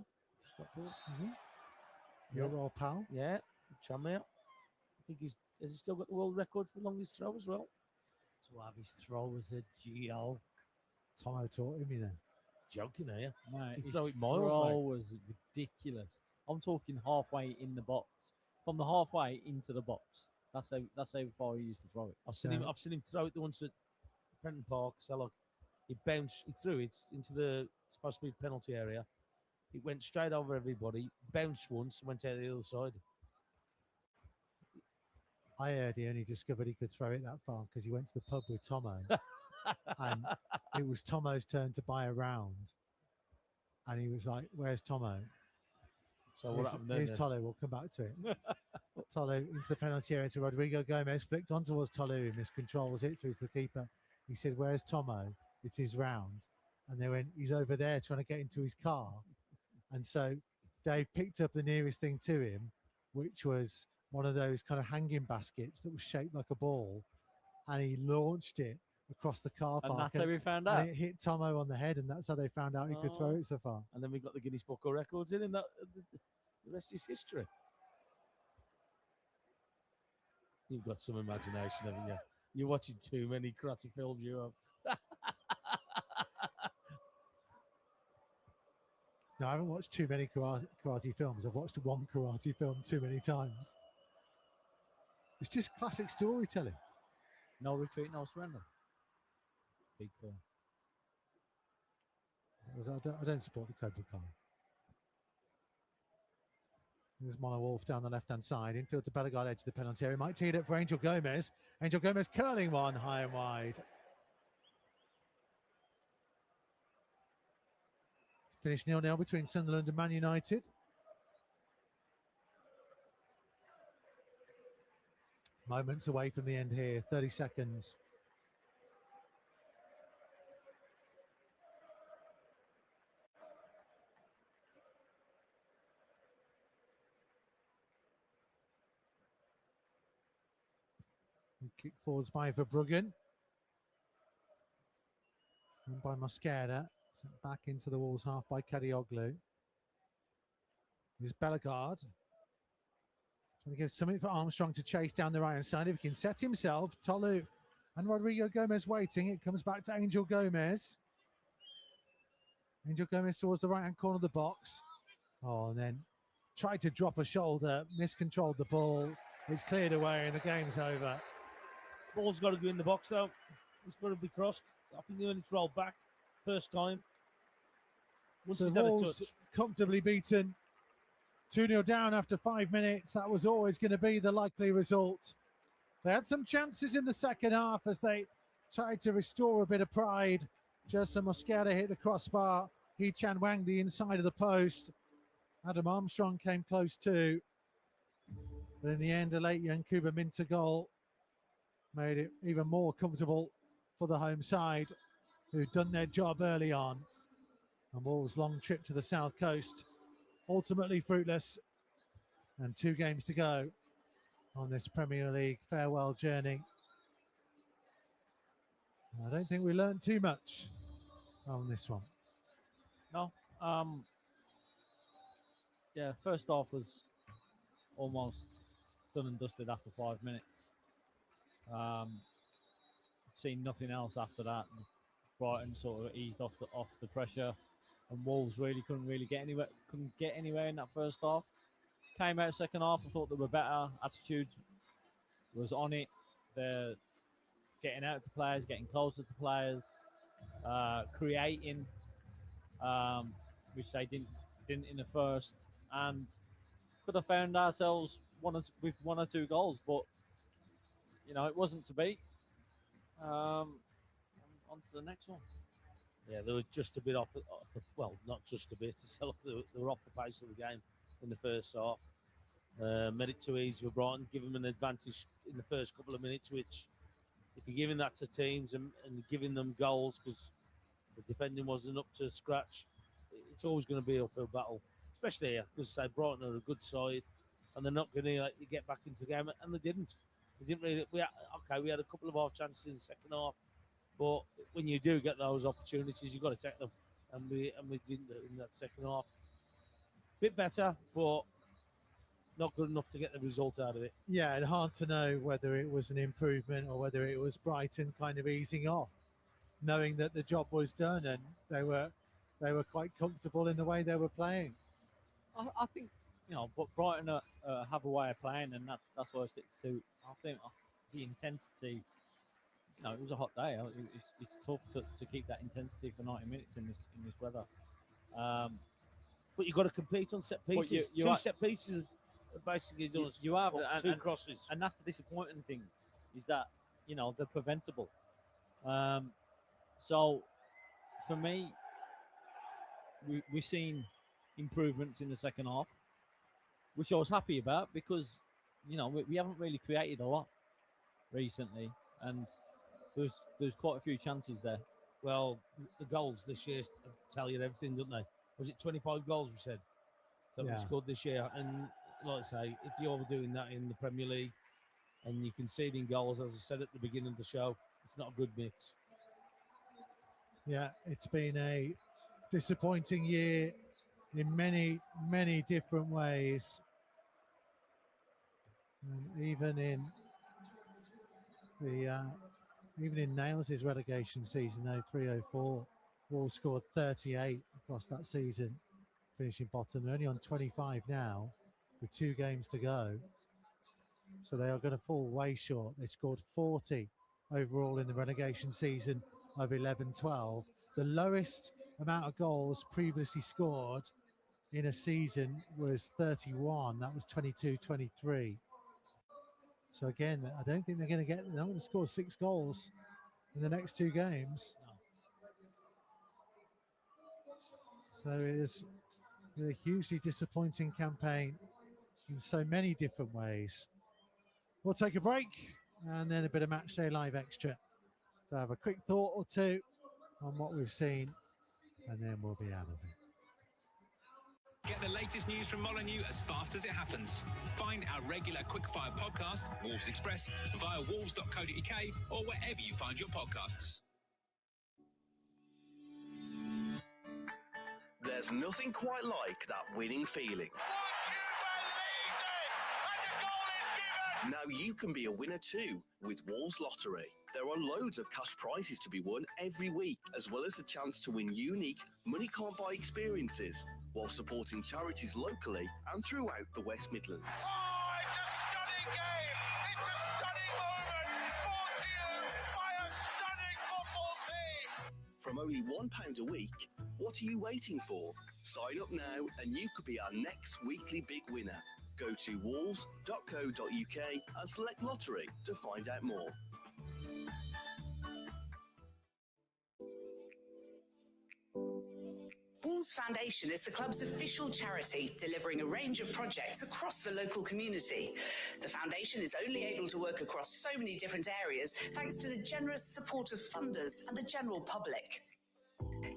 Stockport, is he? Your old pal. Yeah, Tranmere. I think has he still got the world record for longest throw as well? To have his throw was a joke. Tyler taught him, you know. Joking, are you? No, He his throw it miles, throw mate. was ridiculous. I'm talking halfway in the box. From the halfway into the box. That's how far he used to throw it. I've seen him throw it the once at Prenton Park. So like, he threw it into the supposed to be penalty area. It went straight over everybody, bounced once, went out the other side. I heard he only discovered he could throw it that far because he went to the pub with Tomo. And it was Tomo's turn to buy a round. And he was like, where's Tomo? So what happened then? Here's Tolu. We'll come back to it. Tolu into the penalty area to Rodrigo Gomez. Flicked on towards Tolu. Miscontrols it through to the keeper. He said, where's Tomo? It's his round. And they went, he's over there trying to get into his car. And so Dave picked up the nearest thing to him, which was one of those kind of hanging baskets that was shaped like a ball. And he launched it across the car park. And that's how we found out. And it hit Tomo on the head, and that's how they found out he could throw it so far. And then we got the Guinness Book of Records in, and that the rest is history. You've got some imagination, haven't you? You're watching too many karate films, you have. No, I haven't watched too many karate films. I've watched one karate film too many times. It's just classic storytelling. No retreat, no surrender. Big film. I don't support the Cobra Kai. There's Mono Wolf down the left-hand side. Infield to Bellegarde, edge of the penalty area. Might tee it up for Angel Gomez. Angel Gomez curling one high and wide. Finished 0-0 between Sunderland and Man United. Moments away from the end here. 30 seconds. Kick forwards by Verbruggen. And by Mosquera. Sent back into the Wolves half by Kadioglu. Here's Bellegarde. Trying to give something for Armstrong to chase down the right-hand side. If he can set himself, Tolu and Rodrigo Gomez waiting. It comes back to Angel Gomez. Angel Gomez towards the right-hand corner of the box. Oh, and then tried to drop a shoulder, miscontrolled the ball. It's cleared away and the game's over. Ball's got to go in the box, though. It's got to be crossed. I think when it's rolled back, first time. Once So he's had a Wolves touch. comfortably beaten. 2-0 down after 5 minutes. That was always going to be the likely result. They had some chances in the second half as they tried to restore a bit of pride. Just Mosquera hit the crossbar. He Chan Wang the inside of the post. Adam Armstrong came close too. But in the end, a late Yankuba Minter goal made it even more comfortable for the home side, who'd done their job early on. And Wolves' long trip to the south coast, ultimately fruitless. And 2 games to go on this Premier League farewell journey. I don't think we learned too much on this one. No. Yeah, first half was almost done and dusted after 5 minutes. Seen nothing else after that. Brighton sort of eased off the pressure, and Wolves really couldn't get anywhere in that first half. Came out second half, I thought they were better. Attitude was on it. They're getting out to players, getting closer to players, creating, which they didn't in the first, and could have found ourselves with 1 or 2 goals, but it wasn't to be. On to the next one. Yeah, they were just a bit off well, not just a bit. They were off the pace of the game in the first half. Made it too easy for Brighton, give them an advantage in the first couple of minutes, which if you're giving that to teams and giving them goals because the defending wasn't up to scratch, it's always going to be an uphill battle, especially here, because say Brighton are a good side and they're not going to get back into the game, and they didn't. They didn't really. We had a couple of half chances in the second half, but when you do get those opportunities, you've got to take them, and we didn't in that second half. Bit better, but not good enough to get the result out of it. Yeah, and hard to know whether it was an improvement or whether it was Brighton kind of easing off, knowing that the job was done and they were quite comfortable in the way they were playing. I think but Brighton have a way of playing, and that's what I stick to. I think the intensity. It was a hot day. It's tough to keep that intensity for 90 minutes in this weather. But you've got to compete on set pieces. Two set pieces basically does. You have two crosses. and that's the disappointing thing, is that they're preventable. So for me, we've seen improvements in the second half, which I was happy about because we haven't really created a lot recently, and there's quite a few chances there. Well, the goals this year tell you everything, don't they? Was it 25 goals we said? So we scored this year. And like I say, if you're doing that in the Premier League and you're conceding goals, as I said at the beginning of the show, it's not a good mix. Yeah, it's been a disappointing year in many, many different ways. And even in Nails' relegation season, 03-04, Wolves scored 38 across that season, finishing bottom. They're only on 25 now, with 2 games to go. So they are going to fall way short. They scored 40 overall in the relegation season of 11-12. The lowest amount of goals previously scored in a season was 31. That was 22-23. So again, I don't think they're going to score 6 goals in the next 2 games. So it is a hugely disappointing campaign in so many different ways. We'll take a break and then a bit of Matchday Live Extra to have a quick thought or two on what we've seen, and then we'll be out of it. Get the latest news from Molineux as fast as it happens. Find our regular quickfire podcast, Wolves Express, via wolves.co.uk or wherever you find your podcasts. There's nothing quite like that winning feeling. Now you can be a winner too with Wolves Lottery. There are loads of cash prizes to be won every week, as well as the chance to win unique money can't buy experiences while supporting charities locally and throughout the West Midlands. Oh, it's a stunning game. It's a stunning moment brought to you by a stunning football team. From only £1 a week, what are you waiting for? Sign up now and you could be our next weekly big winner. Go to wolves.co.uk and select lottery to find out more. Wolves Foundation is the club's official charity, delivering a range of projects across the local community. The foundation is only able to work across so many different areas thanks to the generous support of funders and the general public.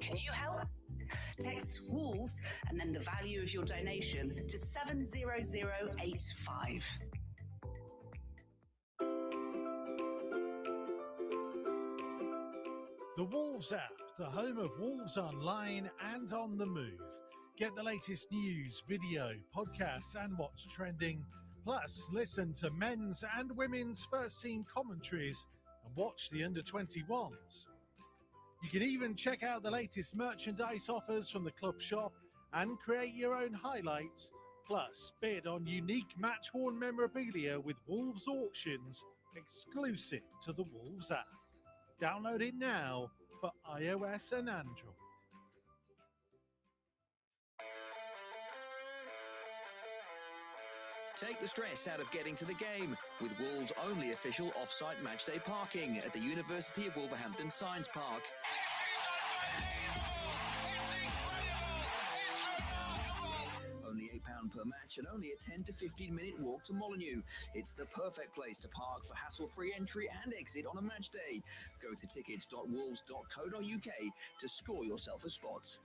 Can you help? Text Wolves and then the value of your donation to 70085. The Wolves app, the home of Wolves online and on the move. Get the latest news, video, podcasts and what's trending. Plus, listen to men's and women's first team commentaries and watch the under-21s. You can even check out the latest merchandise offers from the club shop and create your own highlights. Plus, bid on unique match-worn memorabilia with Wolves auctions exclusive to the Wolves app. Download it now for iOS and Android. Take the stress out of getting to the game with Wolves' only official off-site matchday parking at the University of Wolverhampton Science Park. Only £8 per match and only a 10 to 15 minute walk to Molineux. It's the perfect place to park for hassle-free entry and exit on a match day. Go to tickets.wolves.co.uk to score yourself a spot.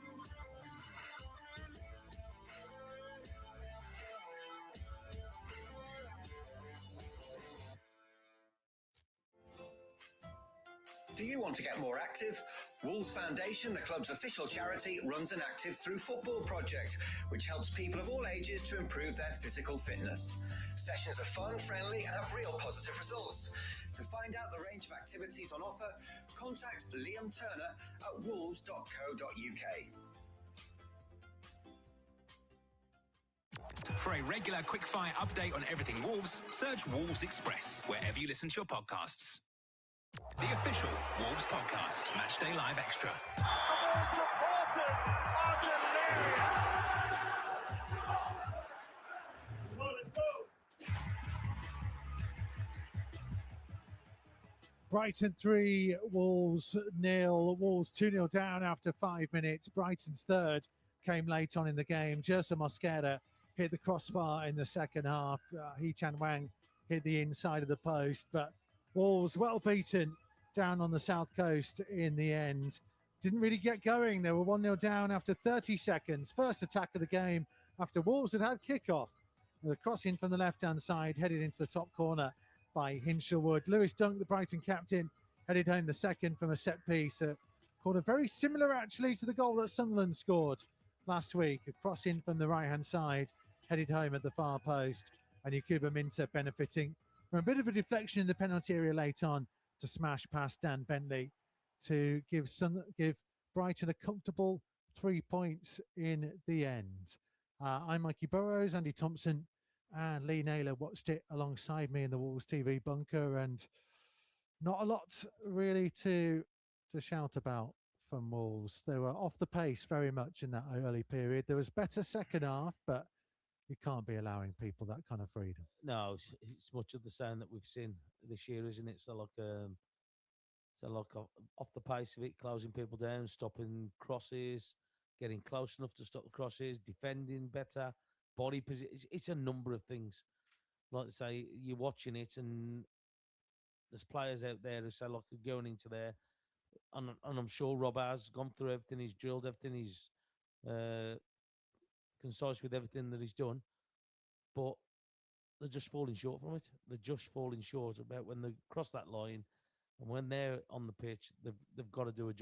Do you want to get more active? Wolves Foundation, the club's official charity, runs an Active Through Football project, which helps people of all ages to improve their physical fitness. Sessions are fun, friendly, and have real positive results. To find out the range of activities on offer, contact Liam Turner at wolves.co.uk. For a regular quickfire update on everything Wolves, search Wolves Express wherever you listen to your podcasts. The official Wolves podcast, Matchday Live Extra. The Wolves supporters are delirious. Come on, let's go. Brighton 3, Wolves 0. Wolves 2-0 down after 5 minutes. Brighton's third came late on in the game. Jersa Mosquera hit the crossbar in the second half. Hee Chan Wang hit the inside of the post, but Wolves well beaten down on the south coast in the end. Didn't really get going. They were 1-0 down after 30 seconds. First attack of the game after Wolves had kickoff. The cross in from the left-hand side, headed into the top corner by Hinshelwood. Lewis Dunk, the Brighton captain, headed home the second from a set piece. Called a very similar, actually, to the goal that Sunderland scored last week. A cross in from the right-hand side, headed home at the far post. And Yakuba Minter benefiting from a bit of a deflection in the penalty area late on to smash past Dan Bentley to give Brighton a comfortable 3 points in the end. I'm Mikey Burrows, Andy Thompson and Lee Naylor watched it alongside me in the Wolves TV bunker, and not a lot really to shout about from Wolves. They were off the pace very much in that early period. There was better second half, but you can't be allowing people that kind of freedom. No, it's much of the same that we've seen this year, isn't it? So off the pace of it, closing people down, stopping crosses, getting close enough to stop the crosses, defending better, body position. It's a number of things. Like I say, you're watching it, and there's players out there who say, look, going into there, and I'm sure Rob has gone through everything, he's drilled everything, he's concise with everything that he's done, but they're just falling short from it. They're just falling short about when they cross that line, and when they're on the pitch, they've got to do a job.